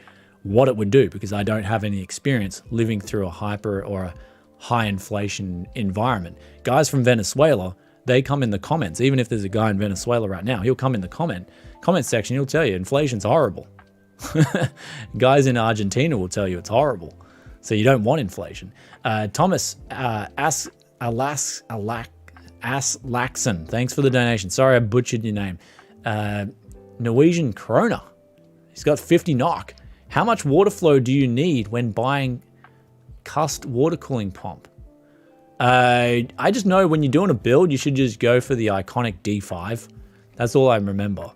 what it would do because I don't have any experience living through a hyper or a high inflation environment. Guys from Venezuela, they come in the comments. Even if there's a guy in Venezuela right now, he'll come in the comment section, he'll tell you inflation's horrible. Guys in Argentina will tell you it's horrible. So you don't want inflation. Thomas Laxon, thanks for the donation. Sorry I butchered your name. Norwegian Krona, he's got 50 knock. How much water flow do you need when buying cust water cooling pump? I just know when you're doing a build, you should just go for the iconic D5. That's all I remember.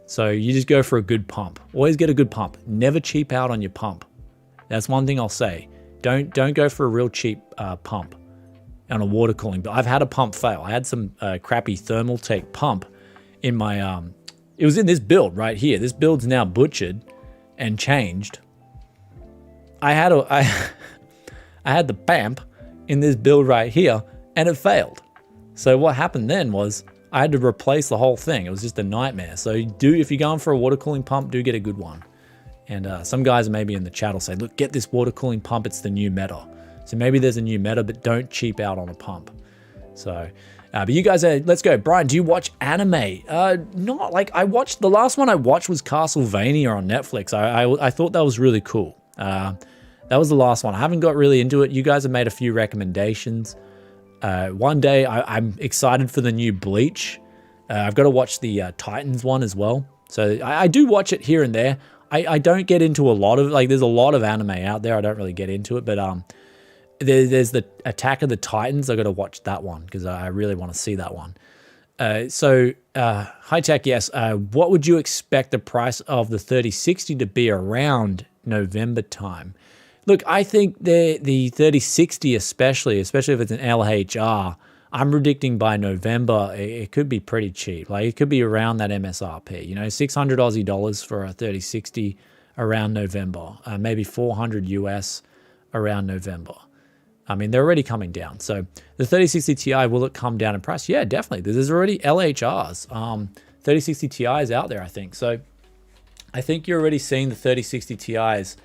So you just go for a good pump. Always get a good pump. Never cheap out on your pump. That's one thing I'll say. Don't go for a real cheap pump on a water cooling. But I've had a pump fail. I had some crappy thermal take pump in my, it was in this build right here. This build's now butchered and changed. I had the PAMP in this build right here and it failed. So what happened then was I had to replace the whole thing. It was just a nightmare. So if you're going for a water cooling pump, do get a good one. And some guys maybe in the chat will say, look, get this water cooling pump. It's the new meta. So maybe there's a new meta, but don't cheap out on a pump. So, but you guys, let's go. Brian, do you watch anime? Not like I watched, the last one I watched was Castlevania on Netflix. I thought that was really cool. That was the last one. I haven't got really into it. You guys have made a few recommendations. One day I'm excited for the new Bleach. I've got to watch the Titans one as well. So I do watch it here and there. I don't get into a lot of, like, there's a lot of anime out there. I don't really get into it, but there's the Attack of the Titans. I got to watch that one because I really want to see that one. High Tech, yes. What would you expect the price of the 3060 to be around November time? Look, I think the 3060 especially if it's an LHR, I'm predicting by November it could be pretty cheap. Like it could be around that MSRP. You know, 600 Aussie dollars for a 3060 around November, maybe 400 US around November. I mean, they're already coming down. So the 3060 Ti, will it come down in price? Yeah, definitely. There's already LHRs. 3060 Ti's out there, I think. So I think you're already seeing the 3060 Ti's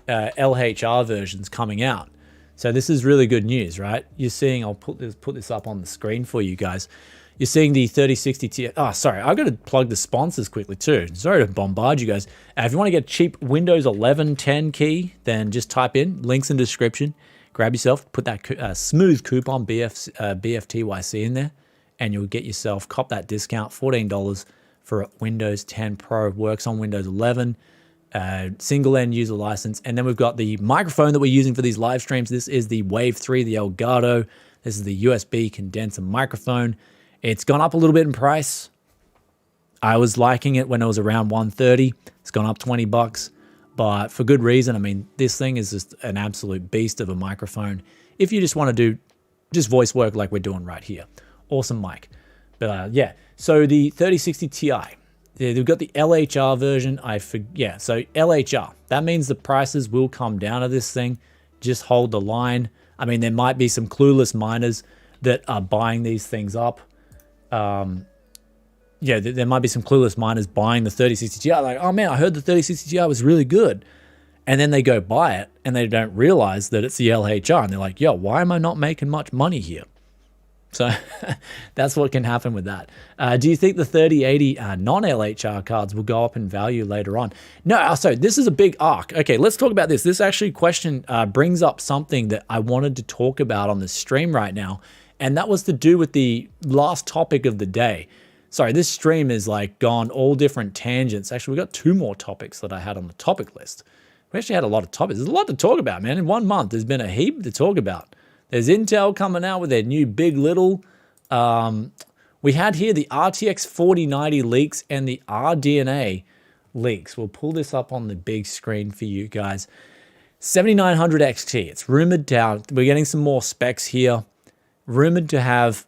LHR versions coming out. So this is really good news, right? You're seeing, I'll put this up on the screen for you guys. You're seeing the 3060 Ti. Oh, sorry, I've got to plug the sponsors quickly too. Sorry to bombard you guys. If you want to get a cheap Windows 11 10 key, then just type in, links in description. Grab yourself, put that smooth coupon BFTYC in there, and you'll get yourself, cop that discount, $14 for a Windows 10 Pro. Works on Windows 11. Single end user license. And then we've got the microphone that we're using for these live streams. This is the Wave 3, the Elgato. This is the USB condenser microphone. It's gone up a little bit in price. I was liking it when it was around $130. It's gone up $20, but for good reason. I mean, this thing is just an absolute beast of a microphone. If you just want to do just voice work like we're doing right here. Awesome mic. But yeah, so the 3060 Ti. They've got the LHR version. So LHR. That means the prices will come down to this thing. Just hold the line. I mean, there might be some clueless miners that are buying these things up. There might be some clueless miners buying the 3060 Ti. Like, oh man, I heard the 3060 Ti was really good. And then they go buy it and they don't realize that it's the LHR. And they're like, yo, why am I not making much money here? So that's what can happen with that. Do you think the 3080 non-LHR cards will go up in value later on? No, so this is a big arc. Okay, let's talk about this. This actually question brings up something that I wanted to talk about on the stream right now, and that was to do with the last topic of the day. Sorry, this stream is like gone all different tangents. Actually, we got 2 more topics that I had on the topic list. We actually had a lot of topics. There's a lot to talk about, man. In 1 month, there's been a heap to talk about. There's Intel coming out with their new Big Little. We had here the RTX 4090 leaks and the RDNA leaks. We'll pull this up on the big screen for you guys. 7900 XT. It's rumored down. We're getting some more specs here. Rumored to have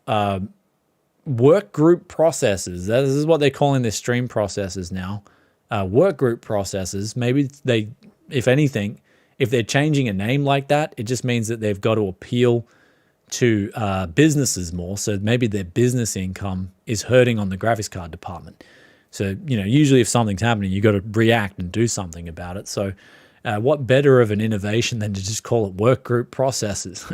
work group processors. This is what they're calling their stream processors now. Work group processors. Maybe they, if anything, if they're changing a name like that, it just means that they've got to appeal to businesses more. So maybe their business income is hurting on the graphics card department. So, you know, usually if something's happening, you got to react and do something about it. So what better of an innovation than to just call it work group processors?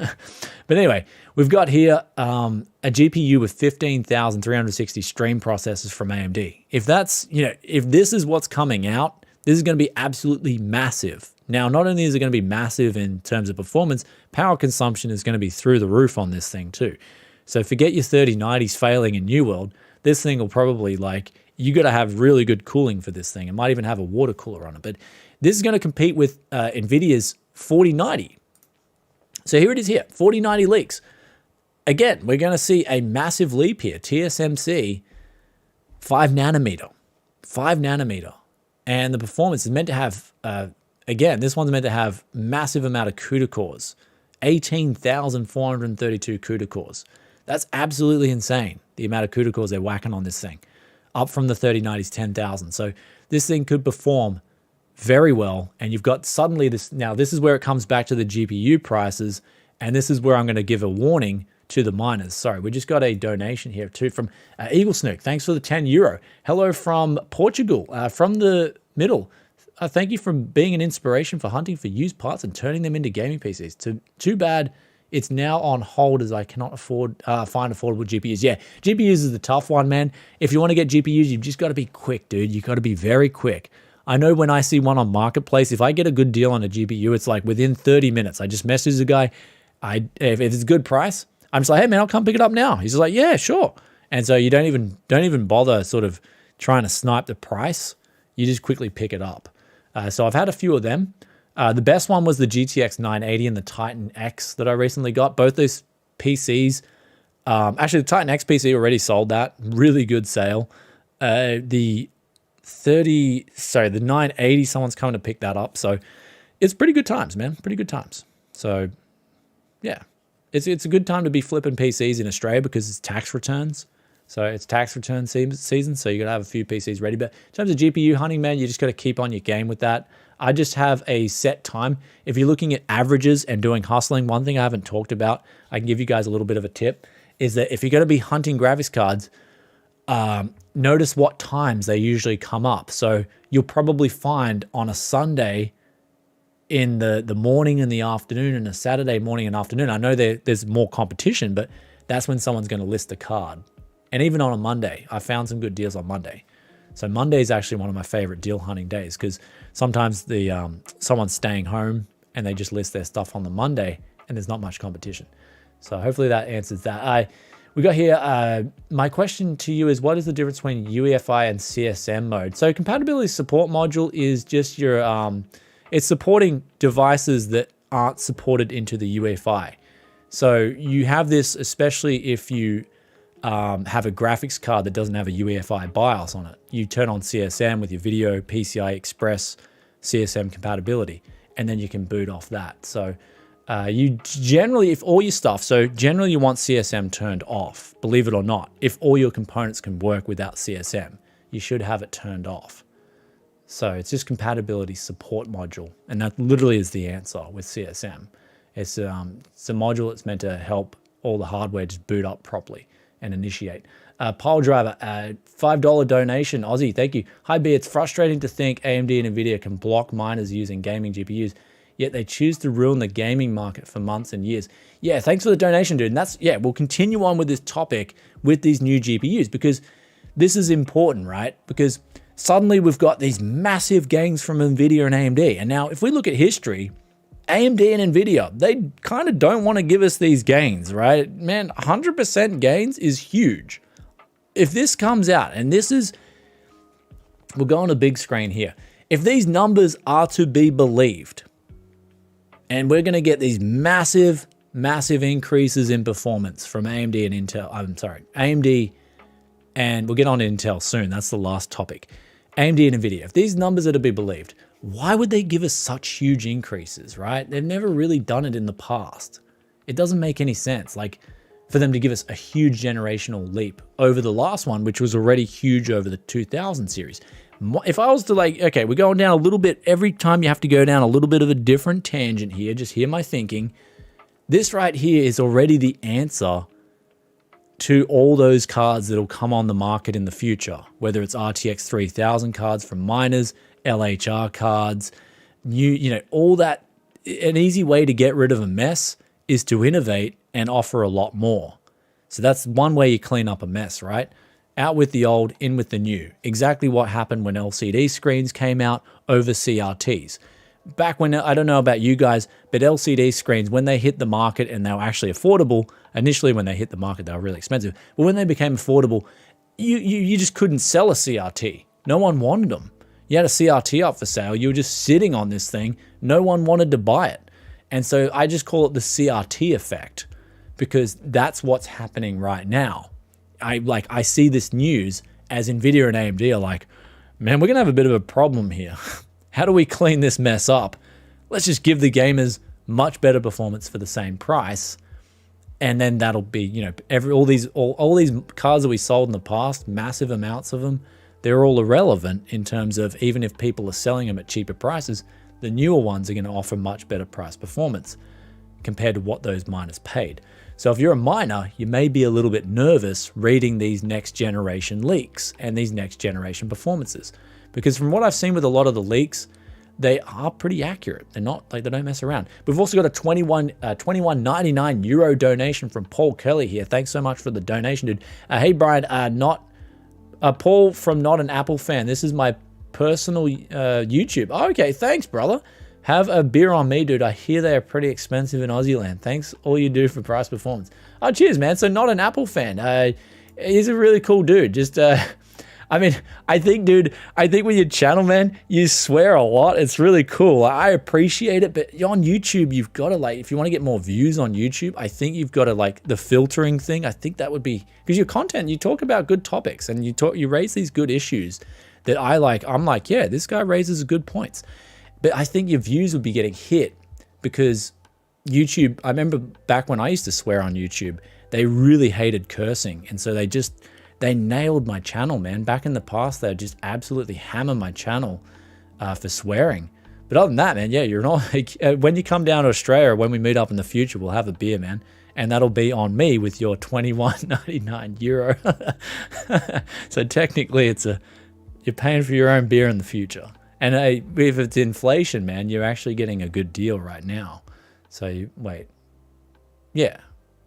But anyway, we've got here a GPU with 15,360 stream processors from AMD. If that's, you know, if this is what's coming out, this is going to be absolutely massive. Now, not only is it going to be massive in terms of performance, power consumption is going to be through the roof on this thing too. So forget your 3090s failing in New World. This thing will probably, like, you got to have really good cooling for this thing. It might even have a water cooler on it. But this is going to compete with NVIDIA's 4090. So here it is here, 4090 leaks. Again, we're going to see a massive leap here. TSMC, 5 nanometer. 5 nanometer. And the performance is meant to have, again, this one's meant to have massive amount of CUDA cores. 18,432 CUDA cores. That's absolutely insane, the amount of CUDA cores they're whacking on this thing. Up from the 3090's 10,000. So this thing could perform very well. And you've got suddenly this, now this is where it comes back to the GPU prices. And this is where I'm going to give a warning to the miners. Sorry, we just got a donation here too from Eagle Snook. Thanks for the €10. Hello from Portugal, from the middle. Thank you for being an inspiration for hunting for used parts and turning them into gaming PCs. Too bad it's now on hold as I cannot find affordable GPUs. Yeah, GPUs is the tough one, man. If you want to get GPUs, you've just got to be quick, dude. You got to be very quick. I know when I see one on Marketplace, if I get a good deal on a GPU, it's like within 30 minutes. I just message the guy. If it's a good price, I'm just like, hey man, I'll come pick it up now. He's just like, yeah, sure. And so you don't even bother sort of trying to snipe the price. You just quickly pick it up. So I've had a few of them. The best one was the GTX 980 and the Titan X that I recently got. Both those PCs, actually the Titan X PC already sold that. Really good sale. The 980, someone's coming to pick that up. So it's pretty good times, man. Pretty good times. So yeah, it's a good time to be flipping PCs in Australia because it's tax returns. So it's tax return season, so you got to have a few PCs ready. But in terms of GPU hunting, man, you just got to keep on your game with that. I just have a set time. If you're looking at averages and doing hustling, one thing I haven't talked about, I can give you guys a little bit of a tip, is that if you're going to be hunting graphics cards, notice what times they usually come up. So you'll probably find on a Sunday in the morning and the afternoon and a Saturday morning and afternoon. I know there's more competition, but that's when someone's going to list a card. And even on a Monday, I found some good deals on Monday. So Monday is actually one of my favorite deal hunting days because sometimes someone's staying home and they just list their stuff on the Monday and there's not much competition. So hopefully that answers that. We got here, my question to you is, what is the difference between UEFI and CSM mode? So compatibility support module is just your, it's supporting devices that aren't supported into the UEFI. So you have this, especially if you have a graphics card that doesn't have a UEFI BIOS on it. You turn on CSM with your video, PCI Express, CSM compatibility, and then you can boot off that. So you generally, if all your stuff, so generally you want CSM turned off, believe it or not. If all your components can work without CSM, you should have it turned off. So it's just compatibility support module. And that literally is the answer with CSM. It's a module that's meant to help all the hardware just boot up properly and initiate. Pile Driver, $5 donation, Aussie, thank you. Hi B, it's frustrating to think AMD and NVIDIA can block miners using gaming GPUs, yet they choose to ruin the gaming market for months and years. Yeah, thanks for the donation, dude. And that's, yeah, we'll continue on with this topic with these new GPUs because this is important, right? Because suddenly we've got these massive gains from NVIDIA and AMD. And now if we look at history, AMD and NVIDIA, they kind of don't want to give us these gains, right? Man, 100% gains is huge. If this comes out, and this is, we'll go on a big screen here. If these numbers are to be believed, and we're going to get these massive massive increases in performance from AMD and Intel. I'm sorry, AMD, and we'll get on to Intel soon. That's the last topic. AMD and NVIDIA. If these numbers are to be believed, why would they give us such huge increases, right? They've never really done it in the past. It doesn't make any sense. Like, for them to give us a huge generational leap over the last one, which was already huge over the 2000 series. If I was to like, okay, we're going down a little bit, every time you have to go down a little bit of a different tangent here, just hear my thinking. This right here is already the answer to all those cards that'll come on the market in the future, whether it's RTX 3000 cards from miners, LHR cards, all that. An easy way to get rid of a mess is to innovate and offer a lot more. So that's one way you clean up a mess, right? Out with the old, in with the new. Exactly what happened when LCD screens came out over CRTs. Back when, I don't know about you guys, but LCD screens, when they hit the market and they were actually affordable, initially when they hit the market, they were really expensive. But when they became affordable, you just couldn't sell a CRT. No one wanted them. You had a CRT up for sale. You were just sitting on this thing. No one wanted to buy it. And so I just call it the CRT effect, because that's what's happening right now. I see this news as NVIDIA and AMD are like, man, we're going to have a bit of a problem here. How do we clean this mess up? Let's just give the gamers much better performance for the same price. And then that'll be, all these cards that we sold in the past, massive amounts of them, they're all irrelevant in terms of, even if people are selling them at cheaper prices, the newer ones are going to offer much better price performance compared to what those miners paid. So if you're a miner, you may be a little bit nervous reading these next generation leaks and these next generation performances. Because from what I've seen with a lot of the leaks, they are pretty accurate. They're not, like, they don't mess around. We've also got a 21.99 euro donation from Paul Kelly here. Thanks so much for the donation, dude. Hey, Brian, Paul from Not an Apple Fan. This is my personal YouTube. Oh, okay, thanks, brother. Have a beer on me, dude. I hear they are pretty expensive in Aussie land. Thanks all you do for price performance. Oh, cheers, man. So Not an Apple Fan. He's a really cool dude. Just, I think with your channel, man, you swear a lot. It's really cool. I appreciate it, but on YouTube, you've got to, like, if you want to get more views on YouTube, I think you've got to, like, the filtering thing. I think that would be, because your content, you talk about good topics and you raise these good issues that I like. I'm like, yeah, this guy raises good points. But I think your views would be getting hit because YouTube, I remember back when I used to swear on YouTube, they really hated cursing. And so they nailed my channel, man. Back in the past, they'd just absolutely hammer my channel for swearing. But other than that, man, yeah, you're not, like, when you come down to Australia, or when we meet up in the future, we'll have a beer, man. And that'll be on me with your 21.99 euro. So technically you're paying for your own beer in the future. And if it's inflation, man, you're actually getting a good deal right now. So wait, yeah,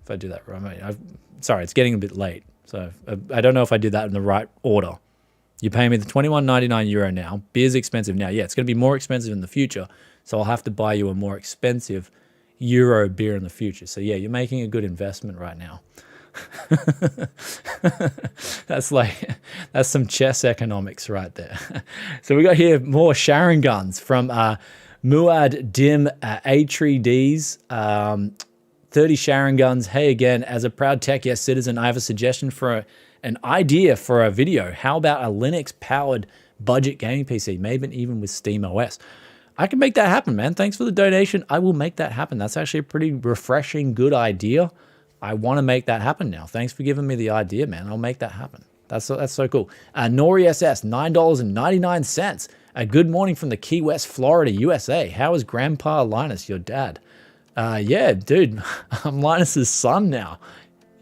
if I do that right, sorry, it's getting a bit late. So I don't know if I did that in the right order. You're paying me the 21.99 euro now. Beer's expensive now. Yeah, it's going to be more expensive in the future. So I'll have to buy you a more expensive euro beer in the future. So yeah, you're making a good investment right now. That's some chess economics right there. So we got here more Sharon guns from Muad Dim A3Ds. 30 Sharon guns. Hey again, as a proud Tech Yes citizen, I have a suggestion for an idea for a video. How about a Linux powered budget gaming PC, maybe even with Steam OS? I can make that happen, man. Thanks for the donation. I will make that happen. That's actually a pretty refreshing, good idea. I want to make that happen now. Thanks for giving me the idea, man. I'll make that happen. That's so cool. Nori SS, $9.99. A good morning from the Key West, Florida, USA. How is Grandpa Linus, your dad? Yeah, dude, I'm Linus's son now.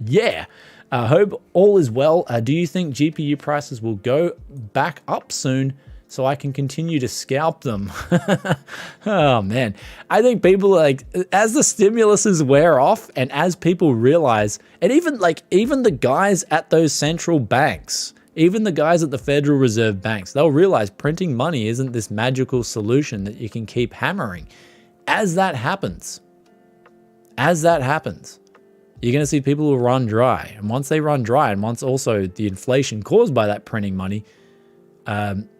Yeah. Hope all is well. Do you think GPU prices will go back up soon so I can continue to scalp them? Oh, man. I think people, like, as the stimuluses wear off and as people realize, and even the guys at those central banks, even the guys at the Federal Reserve banks, they'll realize printing money isn't this magical solution that you can keep hammering. As that happens, you're going to see people who run dry. And once they run dry, and once also the inflation caused by that printing money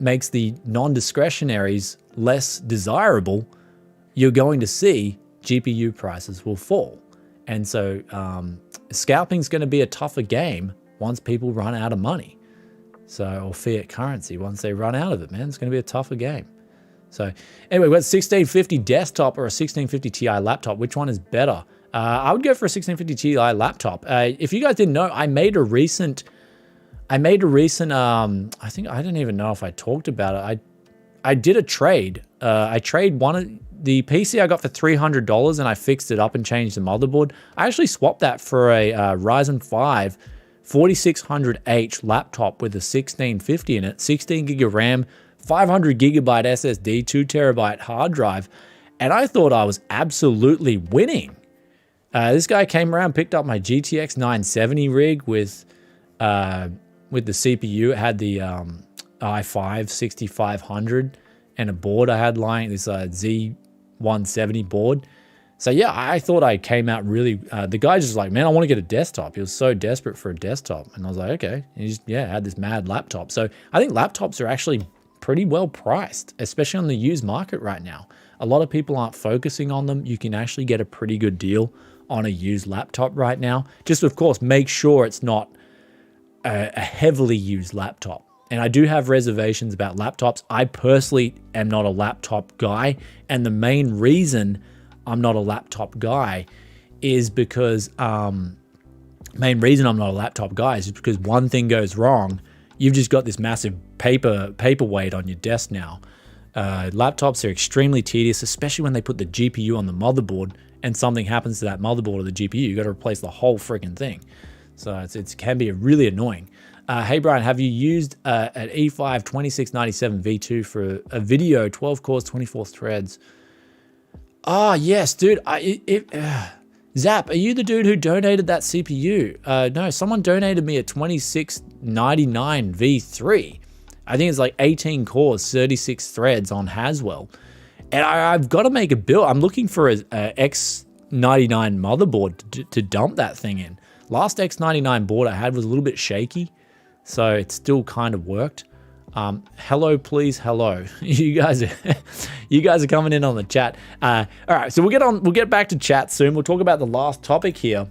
makes the non-discretionaries less desirable, you're going to see GPU prices will fall. And so scalping's going to be a tougher game once people run out of money. So, or fiat currency, once they run out of it, man, it's going to be a tougher game. So anyway, we've got 1650 desktop or a 1650 Ti laptop. Which one is better? I would go for a 1650 Ti laptop. If you guys didn't know, I made a recent, I think, I don't even know if I talked about it. I did a trade. I trade the PC I got for $300 and I fixed it up and changed the motherboard. I actually swapped that for a Ryzen 5 4600H laptop with a 1650 in it, 16 gig of RAM, 500 gigabyte SSD, 2 terabyte hard drive. And I thought I was absolutely winning. This guy came around, picked up my GTX 970 rig with the CPU. It had the i5 6500 and a board I had lying, this Z170 board. So yeah, I thought I came out really, the guy just like, man, I want to get a desktop. He was so desperate for a desktop. And I was like, okay. And he just, yeah, had this mad laptop. So I think laptops are actually pretty well priced, especially on the used market right now. A lot of people aren't focusing on them. You can actually get a pretty good deal on a used laptop right now. Just of course, make sure it's not a heavily used laptop. And I do have reservations about laptops. I personally am not a laptop guy. And the main reason I'm not a laptop guy is because, because one thing goes wrong, you've just got this massive paperweight on your desk now. Laptops are extremely tedious, especially when they put the GPU on the motherboard and something happens to that motherboard or the GPU. You got to replace the whole freaking thing. So it can be really annoying. Hey, Brian, have you used an E5 2697 V2 for a video, 12 cores, 24 threads? Ah, yes, dude. Zap, are you the dude who donated that CPU? No, someone donated me a 2699 V3. I think it's like 18 cores, 36 threads on Haswell. And I've got to make a build. I'm looking for a X99 motherboard to dump that thing in. Last X99 board I had was a little bit shaky, so it still kind of worked. Hello, please, hello. You guys are coming in on the chat. All right, so we'll get back to chat soon. We'll talk about the last topic here.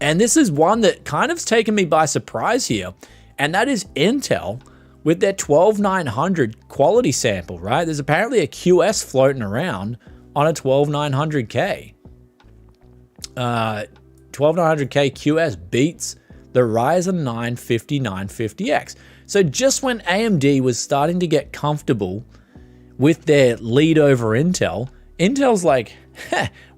And this is one that kind of's taken me by surprise here, and that is Intel with their 12900 quality sample, right? There's apparently a QS floating around on a 12900K. 12900K QS beats the Ryzen 9 5950X. So just when AMD was starting to get comfortable with their lead over Intel, Intel's like,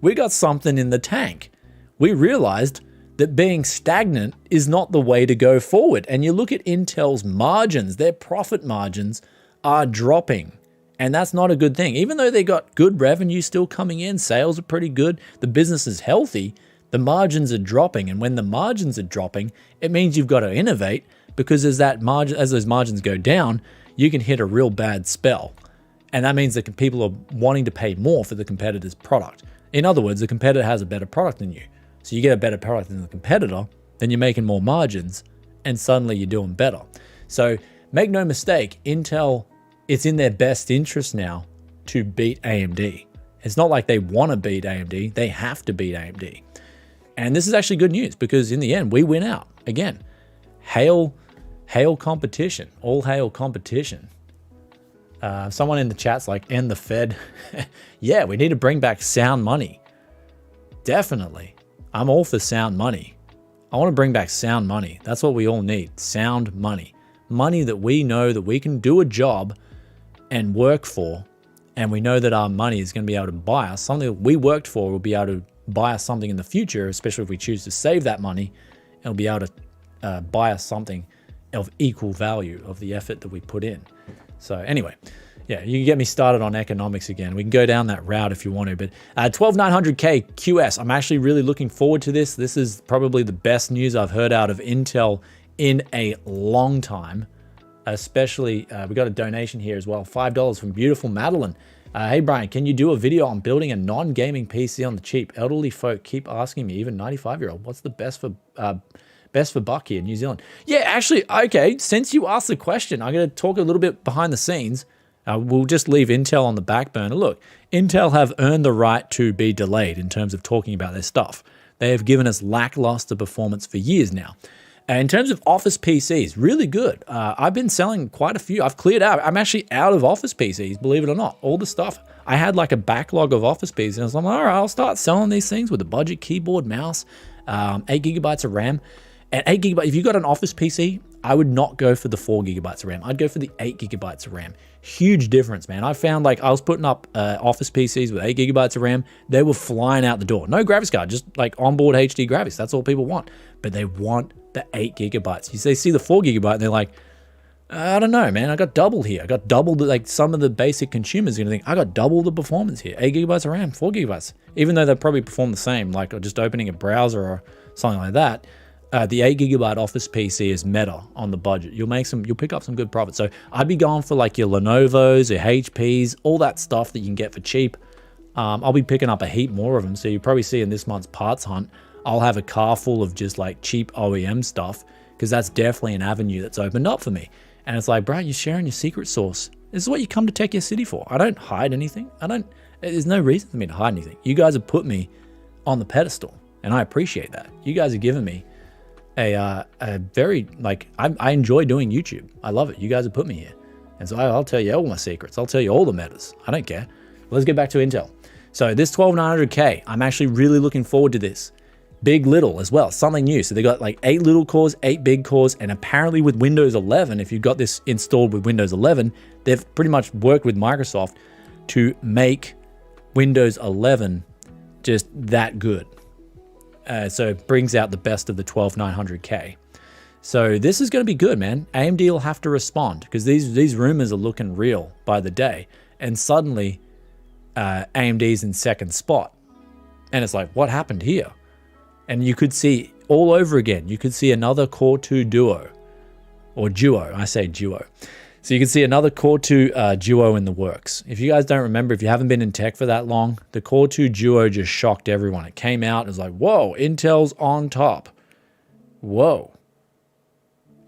we got something in the tank. We realized that being stagnant is not the way to go forward. And you look at Intel's margins, their profit margins are dropping. And that's not a good thing. Even though they got good revenue still coming in, sales are pretty good, the business is healthy, the margins are dropping. And when the margins are dropping, it means you've got to innovate, because as those margins go down, you can hit a real bad spell. And that means that people are wanting to pay more for the competitor's product. In other words, the competitor has a better product than you. So you get a better product than the competitor, then you're making more margins, and suddenly you're doing better. So make no mistake, Intel, it's in their best interest now to beat AMD. It's not like they want to beat AMD, they have to beat AMD. And this is actually good news, because in the end, we win out. Again, hail competition, all hail competition. Someone in the chat's like, and the Fed. Yeah, we need to bring back sound money. Definitely. I'm all for sound money. I want to bring back sound money. That's what we all need. Sound money. Money that we know that we can do a job and work for. And we know that our money is going to be able to buy us something that we worked for. Will be able to buy us something in the future, especially if we choose to save that money. It'll be able to buy us something of equal value of the effort that we put in. So anyway, yeah, you can get me started on economics again. We can go down that route if you want to, but 12900K QS, I'm actually really looking forward to this. This is probably the best news I've heard out of Intel in a long time, especially, we got a donation here as well, $5 from beautiful Madeline. Hey Brian, can you do a video on building a non-gaming PC on the cheap? Elderly folk keep asking me, even 95-year-old, what's the best for buck here in New Zealand? Yeah, actually, okay, since you asked the question, I'm going to talk a little bit behind the scenes. We'll just leave Intel on the back burner. Look, Intel have earned the right to be delayed in terms of talking about their stuff. They have given us lackluster performance for years now. In terms of office PCs, really good. I've been selling quite a few. I've cleared out. I'm actually out of office PCs, believe it or not. All the stuff. I had like a backlog of office PCs, and I was like, all right, I'll start selling these things with a budget keyboard, mouse, 8 gigabytes of RAM. And 8 gigabytes, if you got an office PC, I would not go for the 4 gigabytes of RAM. I'd go for the 8 gigabytes of RAM. Huge difference, man. I found like I was putting up office PCs with 8 gigabytes of RAM. They were flying out the door. No graphics card, just like onboard HD graphics. That's all people want. But they want the 8 gigabytes. They see the 4 gigabyte and they're like, I don't know, man. I got double here. I got double the, like some of the basic consumers are gonna think, I got double the performance here. 8 gigabytes of RAM, 4 gigabytes. Even though they probably perform the same, like just opening a browser or something like that. The 8 gigabyte office PC is meta on the budget. You'll pick up some good profit. So I'd be going for like your Lenovo's, your HPs, all that stuff that you can get for cheap. I'll be picking up a heap more of them. So you probably see in this month's parts hunt, I'll have a car full of just like cheap OEM stuff, because that's definitely an avenue that's opened up for me. And it's like, bro, you're sharing your secret sauce. This is what you come to Tech Your City for. I don't hide anything. There's no reason for me to hide anything. You guys have put me on the pedestal, and I appreciate that. You guys have given me a very, like, I enjoy doing YouTube. I love it. You guys have put me here. And so I'll tell you all my secrets. I'll tell you all the metas. I don't care. Let's get back to Intel. So this 12900K, I'm actually really looking forward to this. Big little as well, something new. So they got like 8 little cores, 8 big cores, and apparently with Windows 11, if you've got this installed with Windows 11, they've pretty much worked with Microsoft to make Windows 11 just that good. So it brings out the best of the 12900K. So this is going to be good, man. AMD will have to respond, because these rumors are looking real by the day. And suddenly AMD's in second spot. And it's like, what happened here? And you could see all over again, you could see another Core 2 Duo, or Duo, I say Duo. So you can see another Core 2 Duo in the works. If you guys don't remember, if you haven't been in tech for that long, the Core 2 Duo just shocked everyone. It came out, it was like, whoa, Intel's on top. Whoa.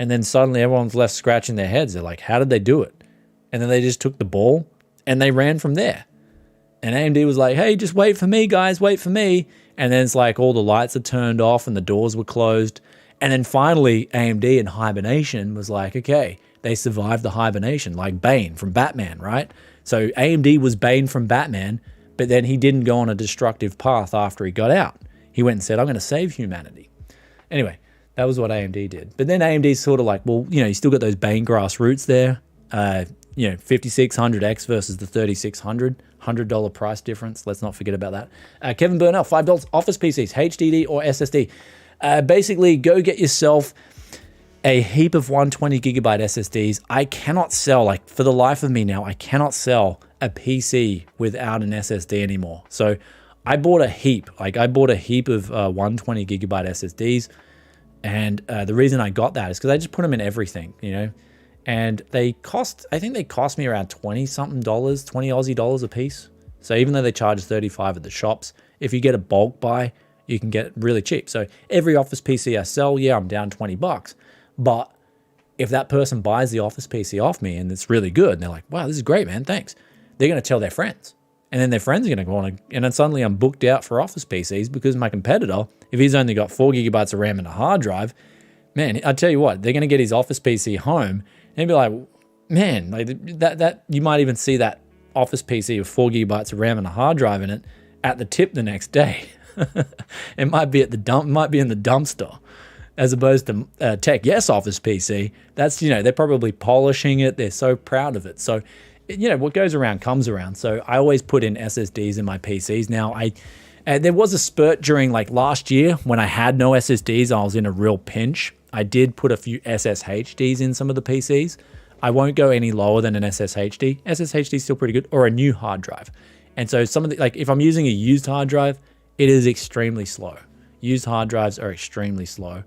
And then suddenly everyone's left scratching their heads. They're like, how did they do it? And then they just took the ball and they ran from there. And AMD was like, hey, just wait for me, guys, wait for me. And then it's like all the lights are turned off and the doors were closed. And then finally, AMD in hibernation was like, okay, they survived the hibernation, like Bane from Batman, right? So AMD was Bane from Batman, but then he didn't go on a destructive path after he got out. He went and said, I'm going to save humanity. Anyway, that was what AMD did. But then AMD's sort of like, well, you know, you still got those Bane grassroots there. You know, 5600X versus the 3600, $100 price difference. Let's not forget about that. Kevin Burnell, $5 office PCs, HDD or SSD. Basically, go get yourself a heap of 120 gigabyte SSDs. I cannot sell, like for the life of me now, I cannot sell a PC without an SSD anymore. So I bought a heap, of 120 gigabyte SSDs. And the reason I got that is because I just put them in everything, you know. And they cost, I think they cost me around 20 something dollars, 20 Aussie dollars a piece. So even though they charge 35 at the shops, if you get a bulk buy, you can get it really cheap. So every office PC I sell, yeah, I'm down 20 bucks. But if that person buys the office PC off me and it's really good, and they're like, wow, this is great, man, thanks. They're going to tell their friends. And then their friends are going to go on, and then suddenly I'm booked out for office PCs because my competitor, if he's only got 4 gigabytes of RAM and a hard drive, man, I tell you what, they're going to get his office PC home and be like, man, like that you might even see that office PC with 4 gigabytes of RAM and a hard drive in it at the tip the next day. It might be at the dump, might be in the dumpster, as opposed to Tech Yes office PC. That's, you know, they're probably polishing it. They're so proud of it. So, you know, what goes around comes around. So I always put in SSDs in my PCs. Now, there was a spurt during like last year when I had no SSDs. I was in a real pinch. I did put a few SSHDs in some of the PCs. I won't go any lower than an SSHD. SSHD is still pretty good, or a new hard drive. And so some of the, like if I'm using a used hard drive, it is extremely slow. Used hard drives are extremely slow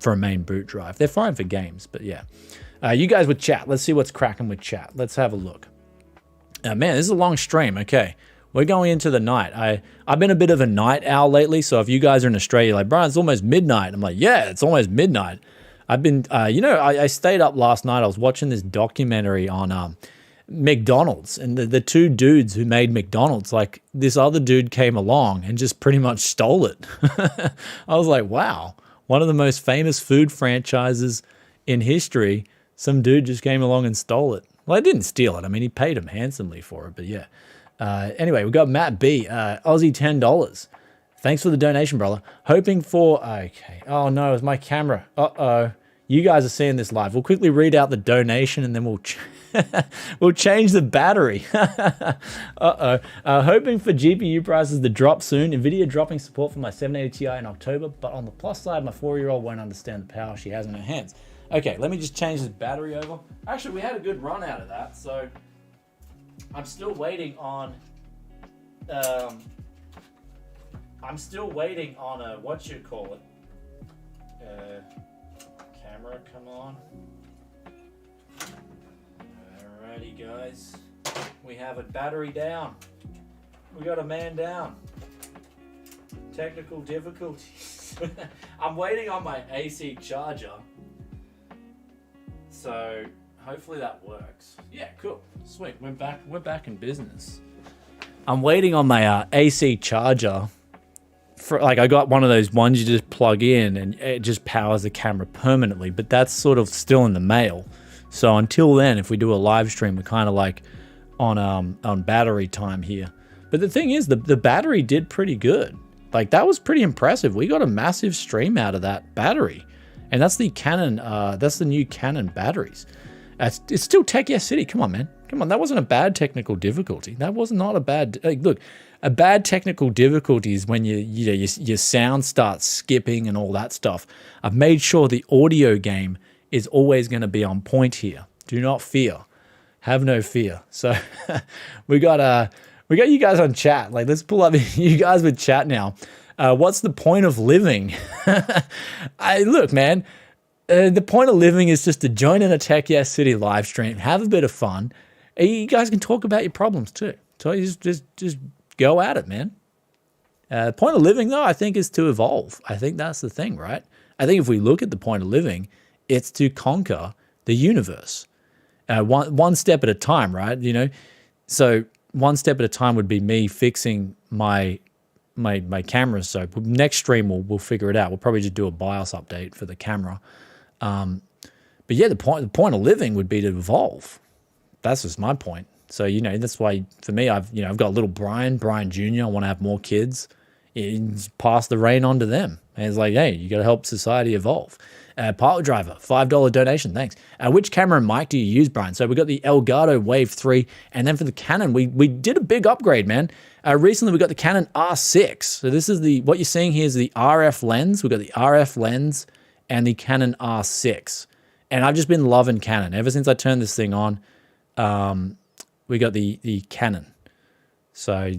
for a main boot drive. They're fine for games, but yeah. You guys with chat, let's see what's cracking with chat. Let's have a look. Man, this is a long stream. Okay, we're going into the night. I've been a bit of a night owl lately, so if you guys are in Australia, like, Brian, it's almost midnight. I'm like, yeah, it's almost midnight. I've been, you know, I stayed up last night. I was watching this documentary on McDonald's, and the two dudes who made McDonald's, like this other dude came along and just pretty much stole it. I was like, wow, one of the most famous food franchises in history, some dude just came along and stole it. Well, I didn't steal it. I mean, he paid him handsomely for it, but yeah. Anyway, we got Matt B, Aussie $10. Thanks for the donation, brother. Hoping for, okay. Oh no, it's my camera. Uh-oh. You guys are seeing this live. We'll quickly read out the donation and then we'll we'll change the battery. Uh-oh. Hoping for GPU prices to drop soon. NVIDIA dropping support for my 780 Ti in October, but on the plus side, my 4-year-old won't understand the power she has in her hands. Okay, let me just change this battery over. Actually, we had a good run out of that, so I'm still waiting on what you call it. Camera, come on. Alrighty, guys. We have a battery down. We got a man down. Technical difficulties. I'm waiting on my AC charger. So hopefully that works. Yeah, cool. Sweet. We're back in business. I'm waiting on my AC charger. I got one of those ones you just plug in and it just powers the camera permanently, but that's sort of still in the mail. So until then, if we do a live stream, we're kind of like on battery time here. But the thing is, the battery did pretty good. Like that was pretty impressive. We got a massive stream out of that battery, and that's the Canon. That's the new Canon batteries. It's still Tech Yes City. Come on, man. Come on. That wasn't a bad technical difficulty. That was not a bad. Look. A bad technical difficulty is when your sound starts skipping and all that stuff. I've made sure the audio game is always going to be on point here. Do not fear. Have no fear. So we got you guys on chat. Like, let's pull up you guys with chat now. What's the point of living? Look, man. The point of living is just to join in a Tech Yes City live stream, have a bit of fun. You guys can talk about your problems too. So you just go at it, man. The point of living, though, I think is to evolve. I think that's the thing, right? I think if we look at the point of living, it's to conquer the universe. One step at a time, right? You know, so one step at a time would be me fixing my camera. So next stream we'll figure it out. We'll probably just do a BIOS update for the camera. But yeah, the point of living would be to evolve. That's just my point. So, you know, that's why for me, I've got little Brian Jr. I want to have more kids. Pass the reign on to them. And it's like, hey, you got to help society evolve. Pilot Driver, $5 donation, thanks. Which camera and mic do you use, Brian? So we got the Elgato Wave 3, and then for the Canon, we did a big upgrade, man. Recently, we got the Canon R6. So this is what you're seeing here is the RF lens. We got the RF lens and the Canon R6. And I've just been loving Canon ever since I turned this thing on. We got the Canon. So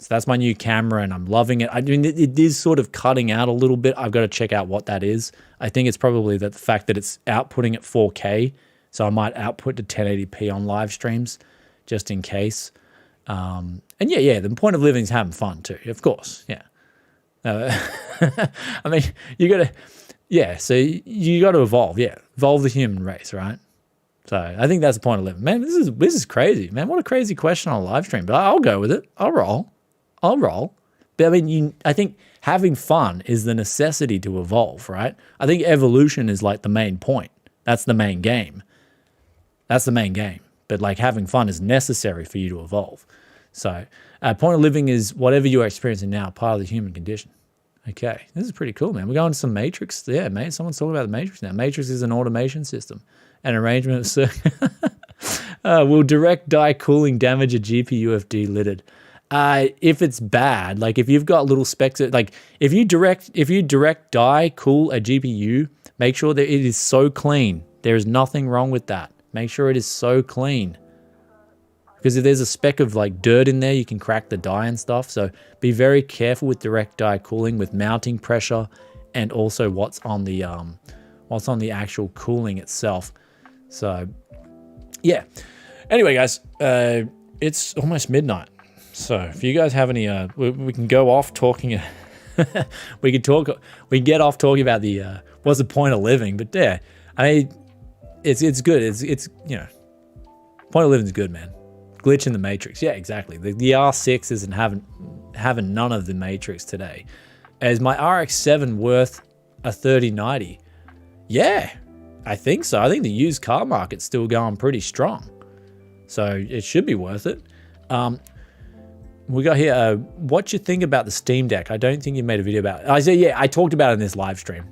so that's my new camera and I'm loving it. I mean, it is sort of cutting out a little bit. I've got to check out what that is. I think it's probably the fact that it's outputting at 4K. So I might output to 1080p on live streams just in case. And yeah, the point of living is having fun too, of course. Yeah. I mean, so you got to evolve. Yeah. Evolve the human race, right? So I think that's the point of living. Man, this is crazy, man. What a crazy question on a live stream. But I'll go with it. I'll roll. But I mean, I think having fun is the necessity to evolve, right? I think evolution is like the main point. That's the main game. But like having fun is necessary for you to evolve. So point of living is whatever you are experiencing now, part of the human condition. Okay, this is pretty cool, man. We're going to some Matrix. Yeah, mate, someone's talking about the Matrix now. Matrix is an automation system. An arrangement of circuit. Will direct die cooling damage a GPU if delidded? If it's bad, like if you've got little specks, like if you direct die cool a GPU, make sure that it is so clean. There is nothing wrong with that. Make sure it is so clean. Because if there's a speck of like dirt in there, you can crack the die and stuff. So be very careful with direct die cooling, with mounting pressure, and also what's on the actual cooling itself. So, yeah. Anyway, guys, it's almost midnight. So, if you guys have any, we can go off talking. we can get off talking about the what's the point of living. But yeah, I mean, it's good. It's Point of living is good, man. Glitch in the matrix. Yeah, exactly. The R6 isn't having none of the matrix today. Is my RX-7 worth a 3090? Yeah, I think so. I think the used car market's still going pretty strong. So it should be worth it. We got here, what you think about the Steam Deck? I don't think you made a video about it. I said, yeah, I talked about it in this live stream,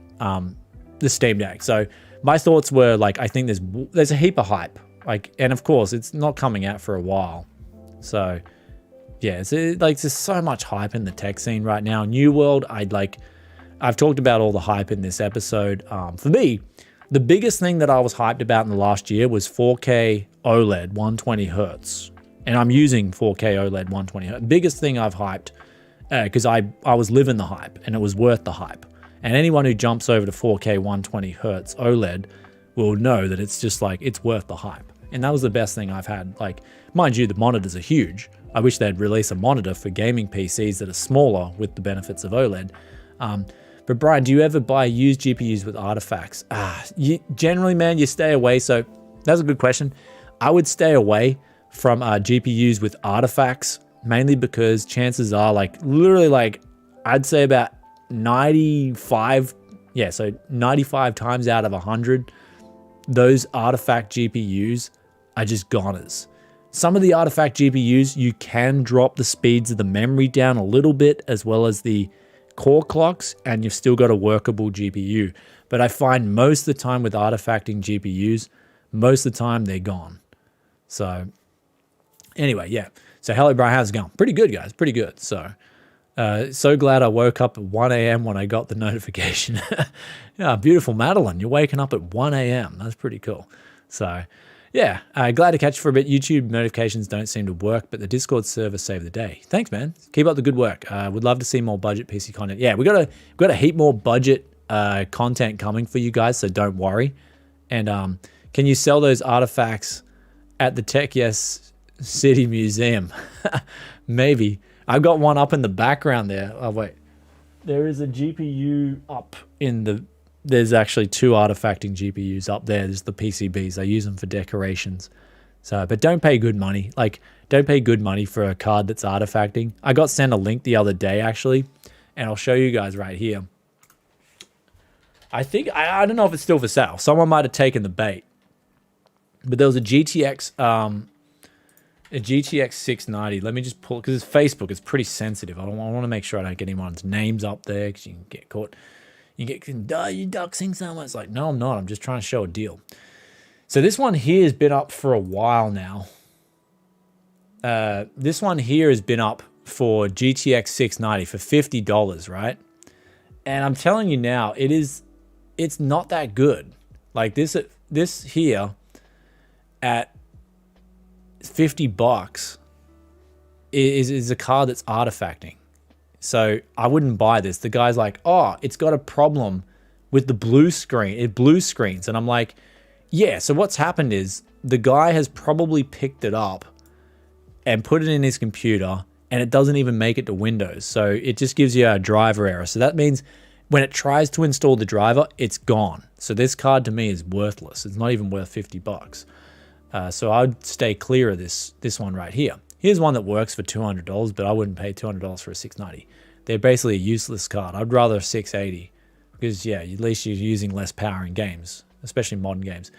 the Steam Deck. So my thoughts were like, I think there's a heap of hype. Like, and of course, it's not coming out for a while. So yeah, it's like there's so much hype in the tech scene right now. New World, I've talked about all the hype in this episode. For me, the biggest thing that I was hyped about in the last year was 4K OLED 120 Hertz. And I'm using 4K OLED 120 Hertz. Biggest thing I've hyped, because I was living the hype and it was worth the hype. And anyone who jumps over to 4K 120 Hertz OLED will know that it's just like, it's worth the hype. And that was the best thing I've had. Like, mind you, the monitors are huge. I wish they'd release a monitor for gaming PCs that are smaller with the benefits of OLED. But Brian, do you ever buy used GPUs with artifacts? Generally, man, you stay away. So that's a good question. I would stay away from GPUs with artifacts, mainly because chances are, like, literally, like, I'd say about 95 times out of 100, those artifact GPUs are just goners. Some of the artifact GPUs, you can drop the speeds of the memory down a little bit, as well as the core clocks, and you've still got a workable GPU. But I find most of the time with artifacting GPUs, most of the time they're gone. So anyway, yeah. So hello, Brian, how's it going? Pretty good, guys. Pretty good. So glad I woke up at 1 a.m. when I got the notification. Yeah, beautiful Madeline. You're waking up at 1 a.m. That's pretty cool. So yeah, glad to catch you for a bit. YouTube notifications don't seem to work, but the Discord server saved the day. Thanks, man. Keep up the good work. Would love to see more budget PC content. Yeah, we got a heap more budget content coming for you guys, so don't worry. And can you sell those artifacts at the Tech Yes City Museum? Maybe. I've got one up in the background there. Oh, wait. There is a GPU up in the... There's actually 2 artifacting GPUs up there. There's the PCBs. I use them for decorations. So, but don't pay good money. Like, don't pay good money for a card that's artifacting. I got sent a link the other day, actually, and I'll show you guys right here. I think... I don't know if it's still for sale. Someone might have taken the bait. But there was a GTX 690. Let me just pull, because it's Facebook. It's pretty sensitive. I want to make sure I don't get anyone's names up there, because you can get caught. You get, you doxing someone. It's like, no, I'm not. I'm just trying to show a deal. So this one here has been up for a while now. This one here has been up for GTX 690 for $50, right? And I'm telling you now, it's not that good. Like this here at $50 is a card that's artifacting. So I wouldn't buy this. The guy's like, oh, it's got a problem with the blue screen. It blue screens. And I'm like, yeah. So what's happened is the guy has probably picked it up and put it in his computer, and it doesn't even make it to Windows. So it just gives you a driver error. So that means when it tries to install the driver, it's gone. So this card to me is worthless. It's not even worth $50. So I'd stay clear of this one right here. Here's one that works for $200, but I wouldn't pay $200 for a 690. They're basically a useless card. I'd rather a 680 because, yeah, at least you're using less power in games, especially modern games.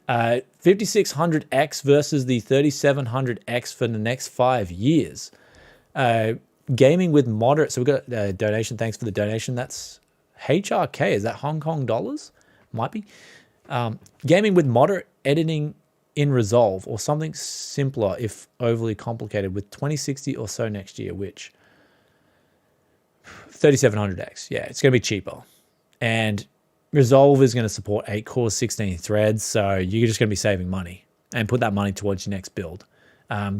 5600X versus the 3700X for the next 5 years. Gaming with moderate... So we've got a donation. Thanks for the donation. That's HRK. Is that Hong Kong dollars? Might be. Gaming with moderate editing in Resolve or something simpler if overly complicated with 2060 or so next year, which 3700X. Yeah, it's going to be cheaper. And Resolve is going to support 8 cores, 16 threads. So you're just going to be saving money and put that money towards your next build.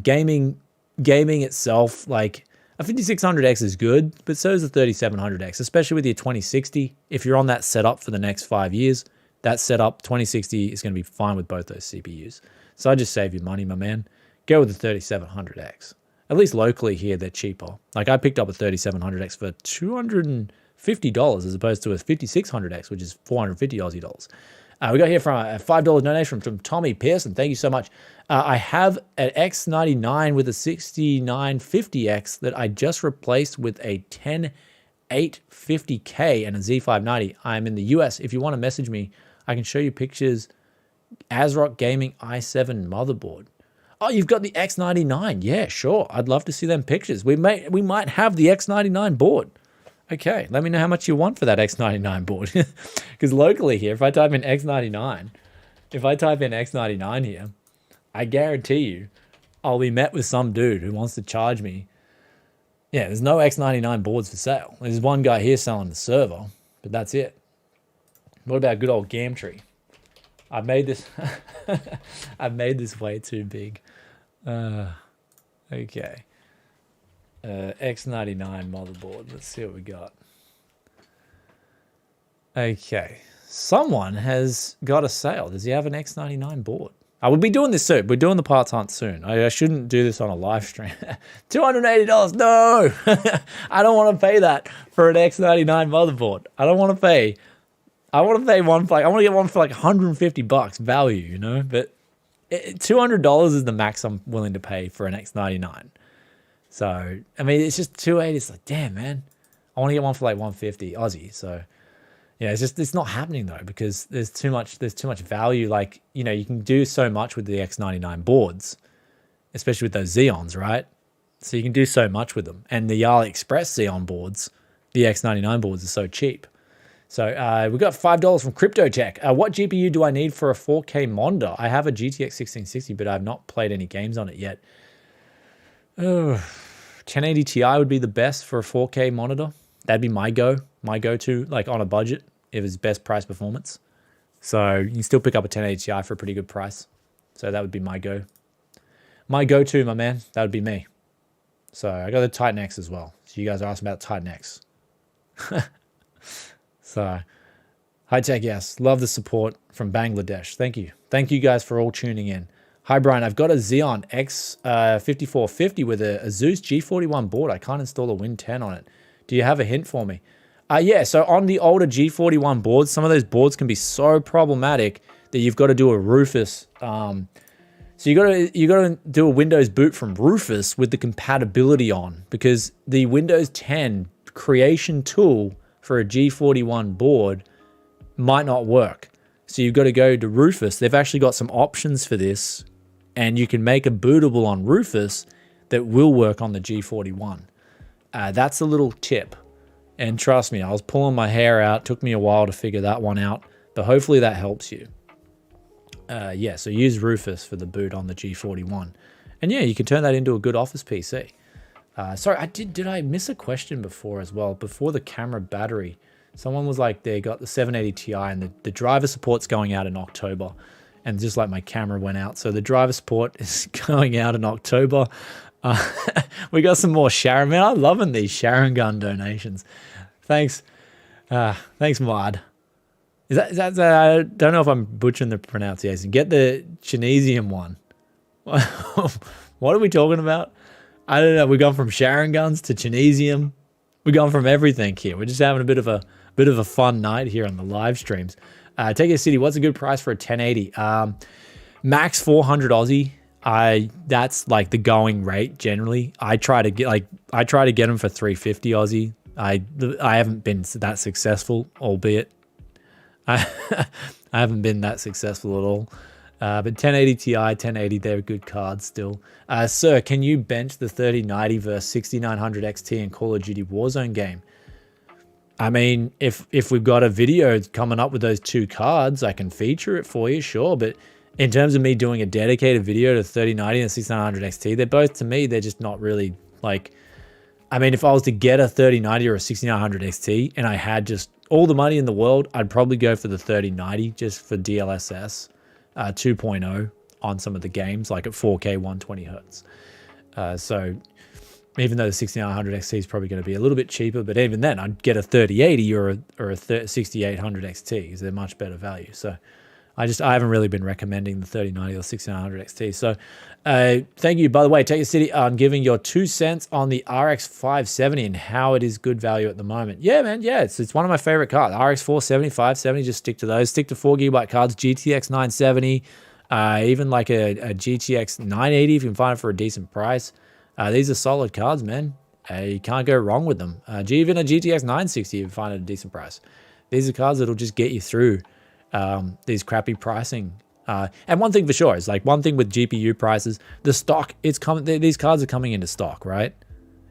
Gaming itself, like a 5600X is good, but so is the 3700X, especially with your 2060. If you're on that setup for the next 5 years, that setup, 2060, is going to be fine with both those CPUs. So I just save you money, my man. Go with the 3700X. At least locally here, they're cheaper. Like I picked up a 3700X for $250 as opposed to a 5600X, which is 450 Aussie dollars. We got here from a $5 donation from Tommy Pearson. Thank you so much. I have an X99 with a 6950X that I just replaced with a 10850K and a Z590. I'm in the US. If you want to message me, I can show you pictures. ASRock Gaming i7 motherboard. Oh, you've got the X99. Yeah, sure. I'd love to see them pictures. We might have the X99 board. Okay, let me know how much you want for that X99 board. Because locally here, if I type in X99 here, I guarantee you I'll be met with some dude who wants to charge me. Yeah, there's no X99 boards for sale. There's one guy here selling the server, but that's it. What about good old Gamtree? I've made this I've made this way too big. Okay. X99 motherboard. Let's see what we got. Okay. Someone has got a sale. Does he have an X99 board? I will be doing this soon. We're doing the parts hunt soon. I shouldn't do this on a live stream. $280. No! I don't want to pay that for an X99 motherboard. I don't want to pay. I want to pay one for like, I want to get one for like $150 value, you know? But $200 is the max I'm willing to pay for an X99. So, I mean, it's just $280. It's like, damn, man. I want to get one for like $150 Aussie. So, yeah, it's not happening though, because there's too much value. Like, you know, you can do so much with the X99 boards, especially with those Xeons, right? So you can do so much with them. And the AliExpress Xeon boards, the X99 boards are so cheap. So we got $5 from Crypto Tech. What GPU do I need for a 4K monitor? I have a GTX 1660, but I've not played any games on it yet. 1080 Ti would be the best for a 4K monitor. That'd be my go-to, like on a budget, if it's best price performance. So you can still pick up a 1080 Ti for a pretty good price. So that would be my go-to, my man. That would be me. So I got the Titan X as well. So you guys are asking about Titan X. So, High Tech, yes. Love the support from Bangladesh. Thank you. Thank you guys for all tuning in. Hi, Brian. I've got a Xeon X5450 with a Asus G41 board. I can't install a Win 10 on it. Do you have a hint for me? Yeah, so on the older G41 boards, some of those boards can be so problematic that you've got to do a Rufus. So you got to do a Windows boot from Rufus with the compatibility on, because the Windows 10 creation tool for a G41 board might not work. So you've got to go to Rufus. They've actually got some options for this, and you can make a bootable on Rufus that will work on the G41. That's a little tip. And trust me, I was pulling my hair out. Took me a while to figure that one out, but hopefully that helps you. Yeah, so use Rufus for the boot on the G41. And yeah, you can turn that into a good office PC. Sorry, did I miss a question before as well? Before the camera battery, someone was like, they got the 780 Ti and the driver support's going out in October. And just like my camera went out. So the driver support is going out in October. We got some more Sharon. Man, I'm loving these Sharon gun donations. Thanks. Thanks, Mod. Is that I don't know if I'm butchering the pronunciation. Get the Chinesium one. What are we talking about? I don't know. We've gone from Sharon guns to Chinesium. We've gone from everything here. We're just having a bit of a fun night here on the live streams. Take a city. What's a good price for a 1080? Max 400 Aussie. That's like the going rate generally. I try to get them for 350 Aussie. I haven't been that successful, albeit I haven't been that successful at all. But 1080 Ti, 1080, they're good cards still. Sir, can you bench the 3090 versus 6900 XT in Call of Duty Warzone game? I mean, if we've got a video coming up with those two cards, I can feature it for you, sure. But in terms of me doing a dedicated video to 3090 and 6900 XT, they're both, to me, they're just not really like... I mean, if I was to get a 3090 or a 6900 XT and I had just all the money in the world, I'd probably go for the 3090 just for DLSS 2.0 on some of the games, like at 4K 120 hertz. So even though the 6900 XT is probably going to be a little bit cheaper, but even then I'd get a 3080 or a 6800 XT because they're much better value. So I haven't really been recommending the 3090 or 6900 XT. So thank you, by the way, Take a City, on giving your 2 cents on the RX 570 and how it is good value at the moment. Yeah, man, yeah, it's one of my favorite cards. RX 470, 570, just stick to those. Stick to 4GB cards, GTX 970, even like a GTX 980 if you can find it for a decent price. These are solid cards, man. You can't go wrong with them. Even a GTX 960 if you find it at a decent price. These are cards that'll just get you through these crappy pricing. And one thing for sure is, like, one thing with GPU prices, the stock, it's coming. These cards are coming into stock, right?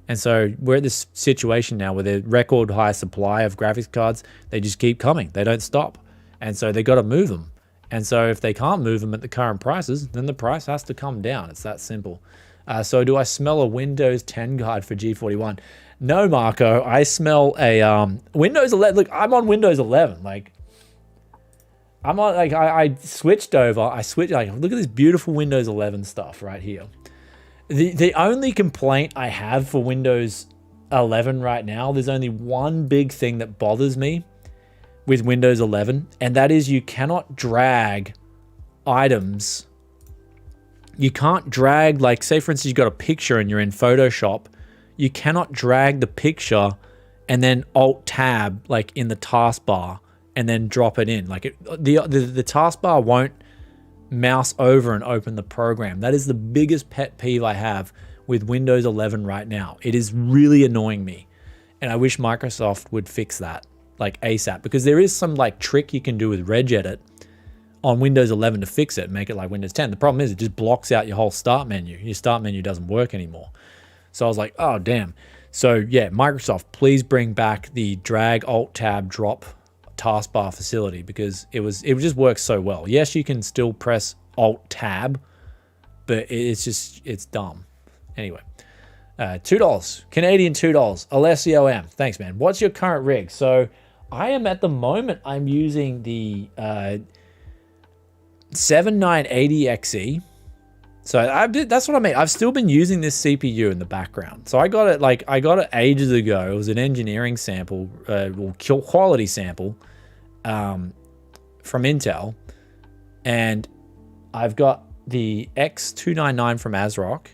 And so we're at this situation now where the record high supply of graphics cards, they just keep coming. They don't stop. And so they got to move them. And so if they can't move them at the current prices, then the price has to come down. It's that simple. So do I smell a Windows 10 guide for G41? No, Marco. I smell a Windows 11. Look, I'm on Windows 11. Like, I'm on, like, I switched over. Like, look at this beautiful Windows 11 stuff right here. The only complaint I have for Windows 11 right now, there's only one big thing that bothers me with Windows 11, and that is you cannot drag items. You can't drag, like, say for instance, you've got a picture and you're in Photoshop. You cannot drag the picture and then Alt-Tab, like, in the taskbar and then drop it in. Like, the taskbar won't mouse over and open the program. That is the biggest pet peeve I have with Windows 11 right now. It is really annoying me. And I wish Microsoft would fix that, like, ASAP. Because there is some, like, trick you can do with regedit on Windows 11 to fix it and make it like Windows 10. The problem is it just blocks out your whole start menu. Your start menu doesn't work anymore. So I was like, oh, damn. So yeah, Microsoft, please bring back the drag, alt, tab, drop taskbar facility, because it just works so well. Yes, you can still press alt, tab, but it's dumb. Anyway, $2, Canadian $2, Alessio M. Thanks, man. What's your current rig? So I am at the moment, I'm using the 7980XE. So that's what I mean. I've still been using this CPU in the background. So I got it ages ago. It was an engineering sample, quality sample from Intel. And I've got the X299 from ASRock,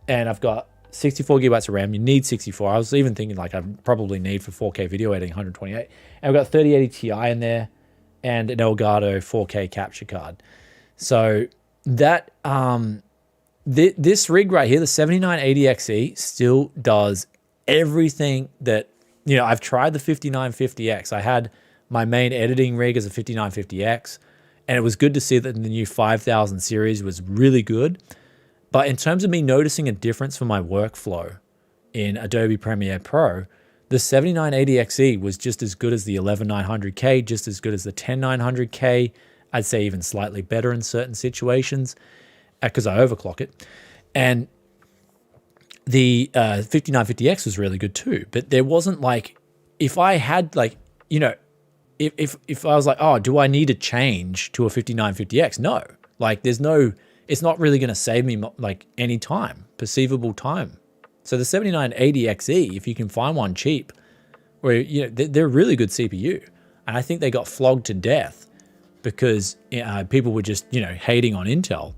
and I've got 64 gigabytes of RAM. You need 64. I was even thinking, like, I probably need for 4K video editing 128. And I've got 3080 Ti in there and an Elgato 4K capture card. So that this rig right here, the 7980XE, still does everything that, you know, I've tried the 5950X. I had my main editing rig as a 5950X, and it was good to see that the new 5000 series was really good. But in terms of me noticing a difference for my workflow in Adobe Premiere Pro, the 7980XE was just as good as the 11900K, just as good as the 10900K. I'd say even slightly better in certain situations because I overclock it. And the 5950X was really good too. But there wasn't, like, if I had, like, you know, if I was like, oh, do I need to change to a 5950X? No. Like, there's no, it's not really going to save me, like, any time, perceivable time. So the 7980XE, if you can find one cheap, where, you know, they're a really good CPU. And I think they got flogged to death because people were just, you know, hating on Intel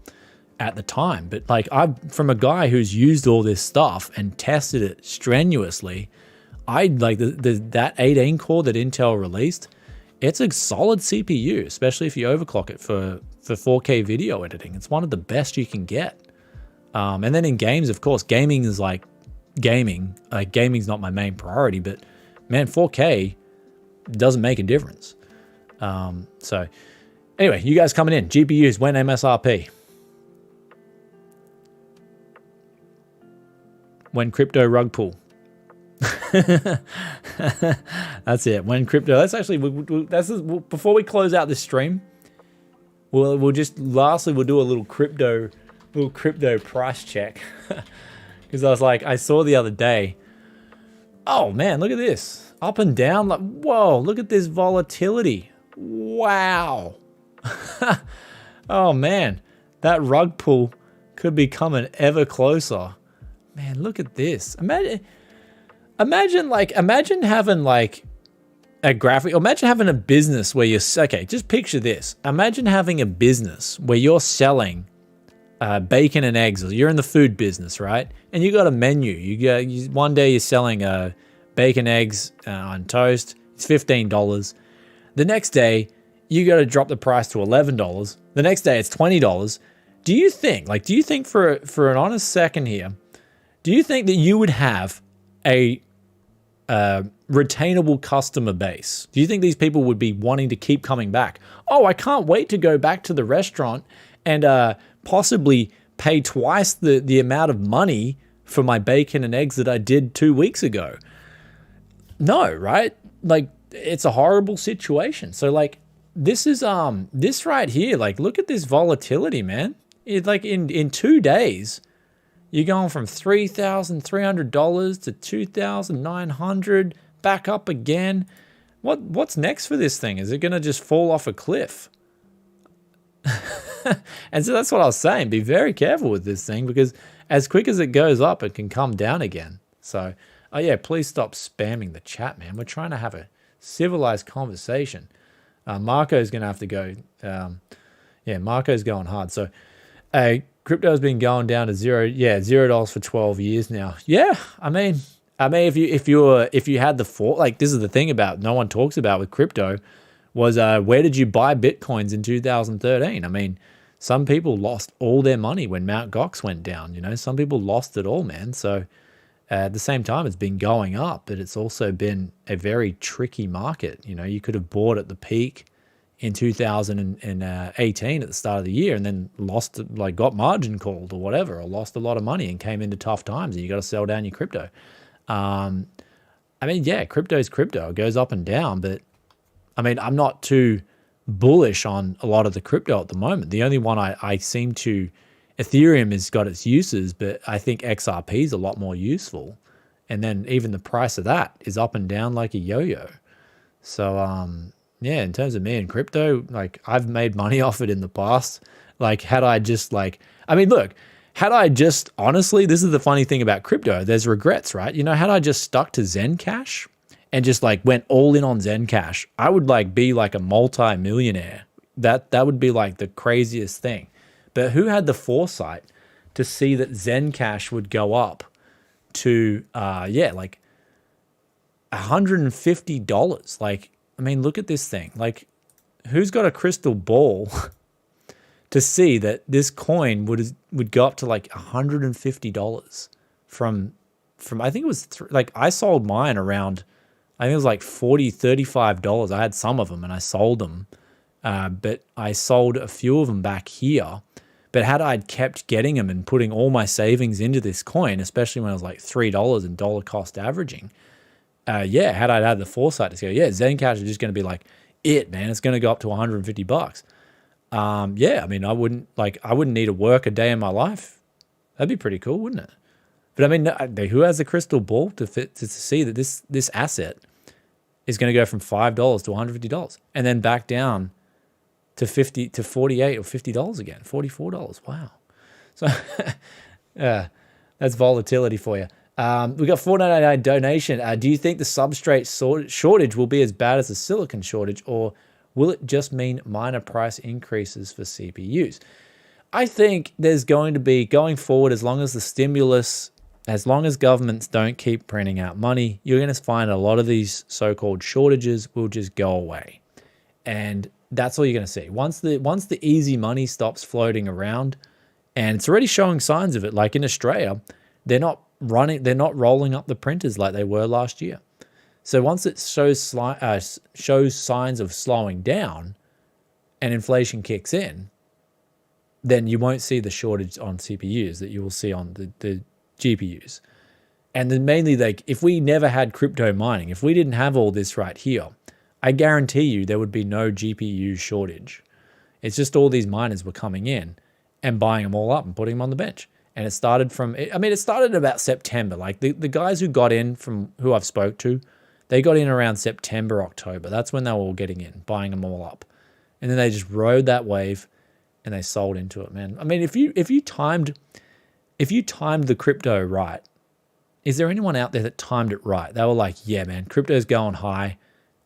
at the time. But, like, from a guy who's used all this stuff and tested it strenuously, I like that 18 core that Intel released. It's a solid CPU, especially if you overclock it for 4K video editing. It's one of the best you can get. And then in games, of course, gaming is like gaming. Gaming's not my main priority, but man, 4K doesn't make a difference. So anyway, you guys coming in. GPUs, when MSRP? When crypto rug pull. That's it. When crypto. That's actually, before we close out this stream, we'll just lastly we'll do a little crypto price check. Because I was like, I saw the other day, oh man, look at this, up and down, like, whoa, look at this volatility. Wow. Oh man, that rug pull could be coming ever closer. Man, look at this. Imagine having, like, a graphic. Imagine having a business where you're, okay, just picture this. Imagine having a business where you're selling bacon and eggs. You're in the food business, right? And you got a menu. One day you're selling bacon, eggs on toast. It's $15. The next day, you got to drop the price to $11. The next day, it's $20. Do you think for an honest second here, do you think that you would have a retainable customer base? Do you think these people would be wanting to keep coming back? Oh, I can't wait to go back to the restaurant and possibly pay twice the amount of money for my bacon and eggs that I did 2 weeks ago. No, right? Like, it's a horrible situation. So like, this is this right here, like, look at this volatility, man. It, like, in 2 days, you're going from $3,300 to $2,900, back up again. What's next for this thing? Is it gonna just fall off a cliff? And so that's what I was saying. Be very careful with this thing, because as quick as it goes up, it can come down again. So, oh yeah, please stop spamming the chat, man. We're trying to have a civilized conversation. Marco's going to have to go. Yeah, Marco's going hard. So, crypto's been going down to zero. Yeah, $0 for 12 years now. Yeah, I mean, if you had like, this is the thing about no one talks about with crypto was where did you buy Bitcoins in 2013? I mean, some people lost all their money when Mt. Gox went down. You know, some people lost it all, man. So at the same time, it's been going up, but it's also been a very tricky market. You know, you could have bought at the peak in 2018 at the start of the year and then lost, like, got margin called or whatever, or lost a lot of money and came into tough times, and you got to sell down your crypto. I mean, yeah, crypto is crypto. It goes up and down, but I mean, I'm not too bullish on a lot of the crypto at the moment. The only one I seem to, Ethereum has got its uses, but I think XRP is a lot more useful. And then even the price of that is up and down like a yo-yo. So, yeah, in terms of me and crypto, like, I've made money off it in the past. Like, had I just, like, I mean, look, had I just, honestly, this is the funny thing about crypto, there's regrets, right? You know, had I just stuck to Zencash and just, like, went all in on Zencash, I would, like, be like a multi-millionaire. That would be, like, the craziest thing. But who had the foresight to see that Zencash would go up to, yeah, like $150? Like, I mean, look at this thing. Like, who's got a crystal ball to see that this coin would go up to like $150 from I think it was, like, I sold mine around, I think it was like $40, $35. I had some of them and I sold them. But I sold a few of them back here. But had I kept getting them and putting all my savings into this coin, especially when it was like $3 and dollar cost averaging, yeah, had I had the foresight to go, yeah, Zencash is just going to be like it, man. It's going to go up to $150. Yeah, I mean, I wouldn't need to work a day in my life. That'd be pretty cool, wouldn't it? But I mean, who has the crystal ball to see that this asset is going to go from $5 to $150 and then back down to $48 or $50 again, $44. Wow. So that's volatility for you. We got $4.99 donation. Do you think the substrate shortage will be as bad as the silicon shortage, or will it just mean minor price increases for CPUs? I think there's going to be, going forward, as long as the stimulus, as long as governments don't keep printing out money, you're going to find a lot of these so-called shortages will just go away. And that's all you're going to see. Once the easy money stops floating around, and it's already showing signs of it, like in Australia, they're not rolling up the printers like they were last year. So once it shows signs of slowing down and inflation kicks in, then you won't see the shortage on CPUs that you will see on the GPUs. And then mainly, like, if we never had crypto mining, if we didn't have all this right here, I guarantee you there would be no GPU shortage. It's just all these miners were coming in and buying them all up and putting them on the bench. And it started it started about September. Like, the guys who got in, from who I've spoke to, they got in around September, October. That's when they were all getting in, buying them all up. And then they just rode that wave and they sold into it, man. I mean, if you timed the crypto right, is there anyone out there that timed it right? They were like, yeah, man, crypto's going high.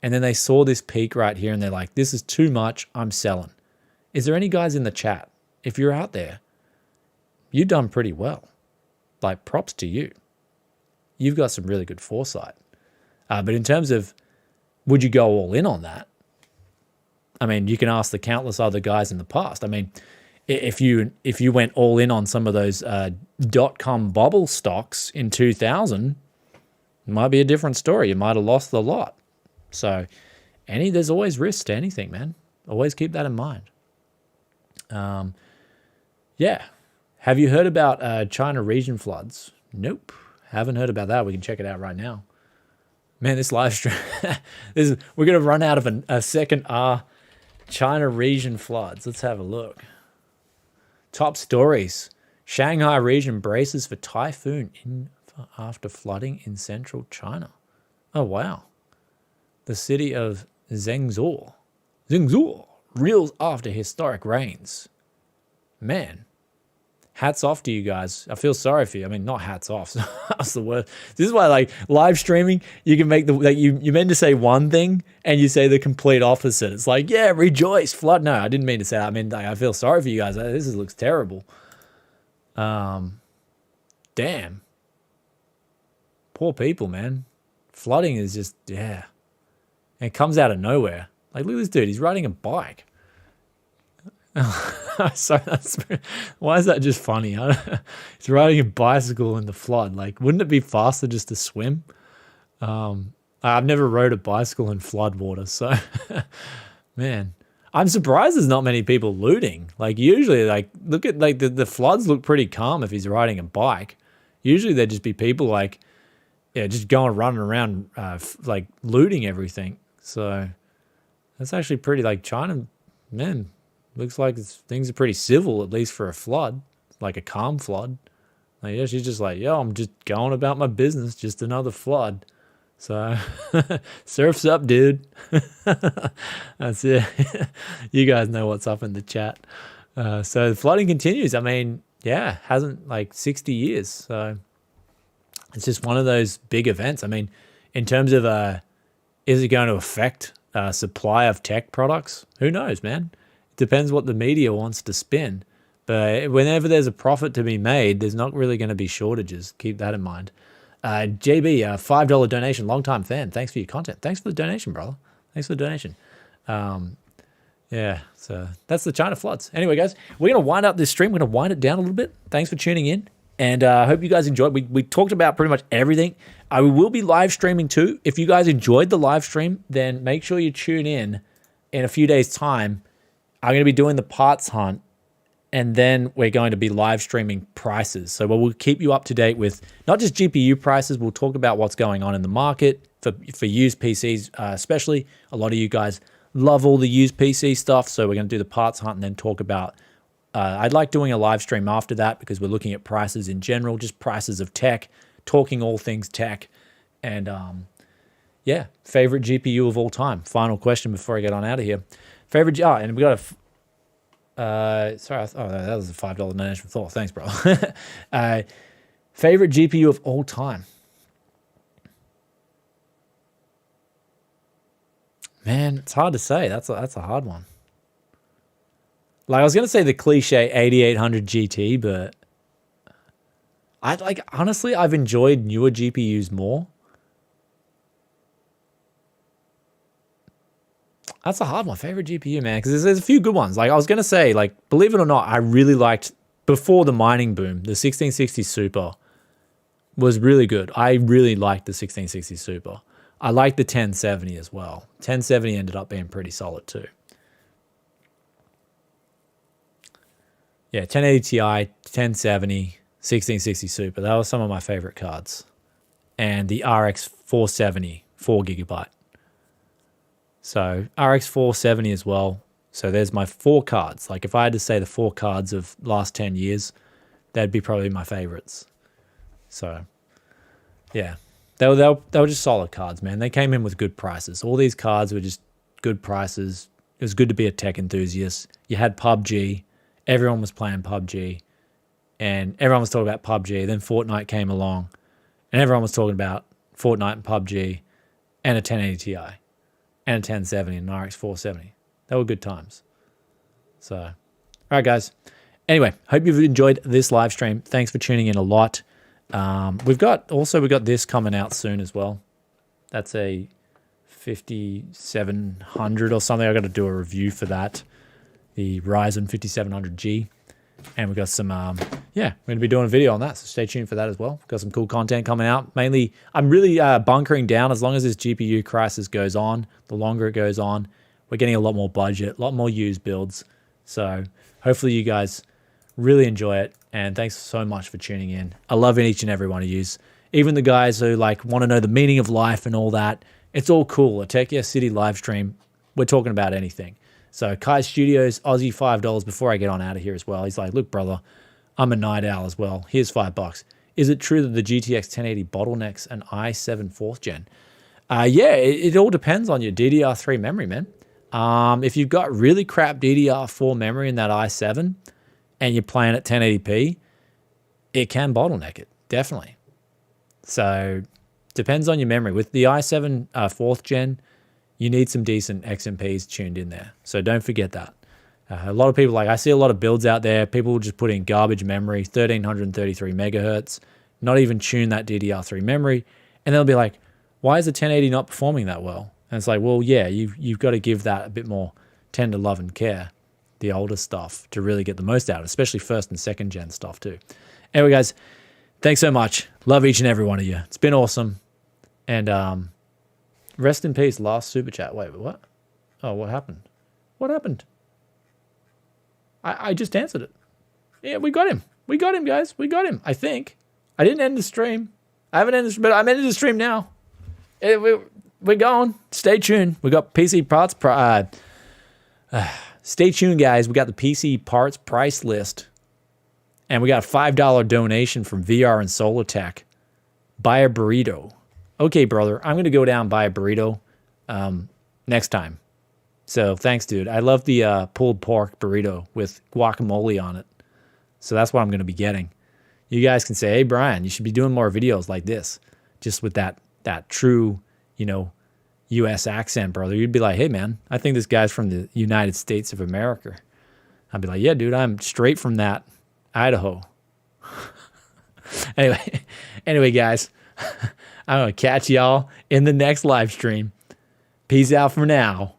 and then they saw this peak right here and they're like, this is too much, I'm selling. Is there any guys in the chat? If you're out there, you've done pretty well. Like, props to you. You've got some really good foresight. But in terms of, would you go all in on that? I mean, you can ask the countless other guys in the past. I mean, if you went all in on some of those .com bubble stocks in 2000, it might be a different story. You might have lost the lot. So there's always risk to anything, man. Always keep that in mind. Yeah. Have you heard about China region floods? Nope. Haven't heard about that. We can check it out right now. Man, this live stream, we're going to run out of a second China region floods. Let's have a look. Top stories. Shanghai region braces for typhoon after flooding in central China. Oh, wow. The city of Zhengzhou reels after historic rains. Man, hats off to you guys. I feel sorry for you. I mean, not hats off. That's the word. This is why, like, live streaming, you can make you meant to say one thing and you say the complete opposite. It's like, yeah, rejoice, flood. No, I didn't mean to say that. I mean, like, I feel sorry for you guys. This looks terrible. Damn. Poor people, man. Flooding is just, yeah. And it comes out of nowhere. Like, look at this dude. He's riding a bike. So why is that just funny? He's riding a bicycle in the flood. Like, wouldn't it be faster just to swim? I've never rode a bicycle in flood water, so man, I'm surprised there's not many people looting. Like, usually, like, look at, like, the floods look pretty calm if he's riding a bike. Usually there'd just be people, like, yeah, just running around like looting everything. So that's actually pretty, like, China, man. Looks like things are pretty civil, at least for a flood, like a calm flood. Like, yeah, she's just like, yo, I'm just going about my business, just another flood. So, surf's up, dude. That's it. You guys know what's up in the chat. So the flooding continues. I mean, yeah, hasn't, like, 60 years. So it's just one of those big events. I mean, in terms of, is it going to affect supply of tech products? Who knows, man? Depends what the media wants to spin. But whenever there's a profit to be made, there's not really going to be shortages. Keep that in mind. JB, $5 donation, long-time fan. Thanks for your content. Thanks for the donation, brother. Thanks for the donation. Yeah, so that's the China floods. Anyway, guys, we're going to wind up this stream. We're going to wind it down a little bit. Thanks for tuning in. And I hope you guys enjoyed. We talked about pretty much everything. We will be live streaming too. If you guys enjoyed the live stream, then make sure you tune in a few days' time. I'm going to be doing the parts hunt, and then we're going to be live streaming prices. So we'll keep you up to date with not just GPU prices. We'll talk about what's going on in the market for used PCs, especially. A lot of you guys love all the used PC stuff. So we're going to do the parts hunt and then talk about, I'd like doing a live stream after that because we're looking at prices in general, just prices of tech, talking all things tech. And yeah, favorite GPU of all time. Final question before I get on out of here. And we got sorry, that was a $5 donation for thought. Thanks, bro. Favorite GPU of all time. Man, it's hard to say. That's a hard one. Like, I was gonna say the cliche 8800 GT, but honestly, I've enjoyed newer GPUs more. That's a hard one. Favorite GPU, man, because there's a few good ones. Like, I was going to say, like, believe it or not, I really liked, before the mining boom, the 1660 Super was really good. I really liked the 1660 Super. I liked the 1070 as well. 1070 ended up being pretty solid too. Yeah, 1080 Ti, 1070, 1660 Super. That was some of my favorite cards. And the RX 470, 4GB. So RX 470 as well. So there's my 4 cards. Like, if I had to say the 4 cards of last 10 years, that'd be probably my favorites. So yeah, they were just solid cards, man. They came in with good prices. All these cards were just good prices. It was good to be a tech enthusiast. You had PUBG. Everyone was playing PUBG. And everyone was talking about PUBG. Then Fortnite came along. And everyone was talking about Fortnite and PUBG and a 1080 Ti. and a 1070 and an RX 470. They were good times. So, all right, guys. Anyway, hope you've enjoyed this live stream. Thanks for tuning in a lot. We've got this coming out soon as well. That's a 5700 or something. I got to do a review for that. The Ryzen 5700G. And we've got some, we're going to be doing a video on that. So stay tuned for that as well. We've got some cool content coming out. Mainly, I'm really bunkering down as long as this GPU crisis goes on. The longer it goes on, we're getting a lot more budget, a lot more used builds. So hopefully you guys really enjoy it. And thanks so much for tuning in. I love each and every one of you. Even the guys who like want to know the meaning of life and all that. It's all cool. A Tech Yes City live stream. We're talking about anything. So Kai Studios, Aussie $5 before I get on out of here as well. He's like, look, brother, I'm a night owl as well. Here's $5. Is it true that the GTX 1080 bottlenecks an i7 4th gen? Yeah, it all depends on your DDR3 memory, man. If you've got really crap DDR4 memory in that i7 and you're playing at 1080p, it can bottleneck it, definitely. So depends on your memory. With the i7 4th gen, you need some decent XMPs tuned in there. So don't forget that. A lot of people, I see a lot of builds out there. People will just put in garbage memory, 1333 megahertz, not even tune that DDR3 memory. And they'll be like, why is the 1080 not performing that well? And it's like, well, yeah, you've got to give that a bit more tender love and care, the older stuff, to really get the most out of it, especially first and second gen stuff too. Anyway, guys, thanks so much. Love each and every one of you. It's been awesome. And rest in peace, last super chat. Wait, what? Oh, what happened? What happened? I just answered it. Yeah, we got him. We got him, guys. We got him, I think. I didn't end the stream. I haven't ended the stream, but I'm ending the stream now. We're going. Stay tuned. We got PC parts. Stay tuned, guys. We got the PC parts price list. And we got a $5 donation from VR and Solar Tech. Buy a burrito. Okay, brother. I'm going to go down and buy a burrito next time. So thanks, dude. I love the pulled pork burrito with guacamole on it. So that's what I'm going to be getting. You guys can say, hey, Brian, you should be doing more videos like this. Just with that true, U.S. accent, brother. You'd be like, hey, man, I think this guy's from the United States of America. I'd be like, yeah, dude, I'm straight from that Idaho. Anyway, guys, I'm going to catch y'all in the next live stream. Peace out for now.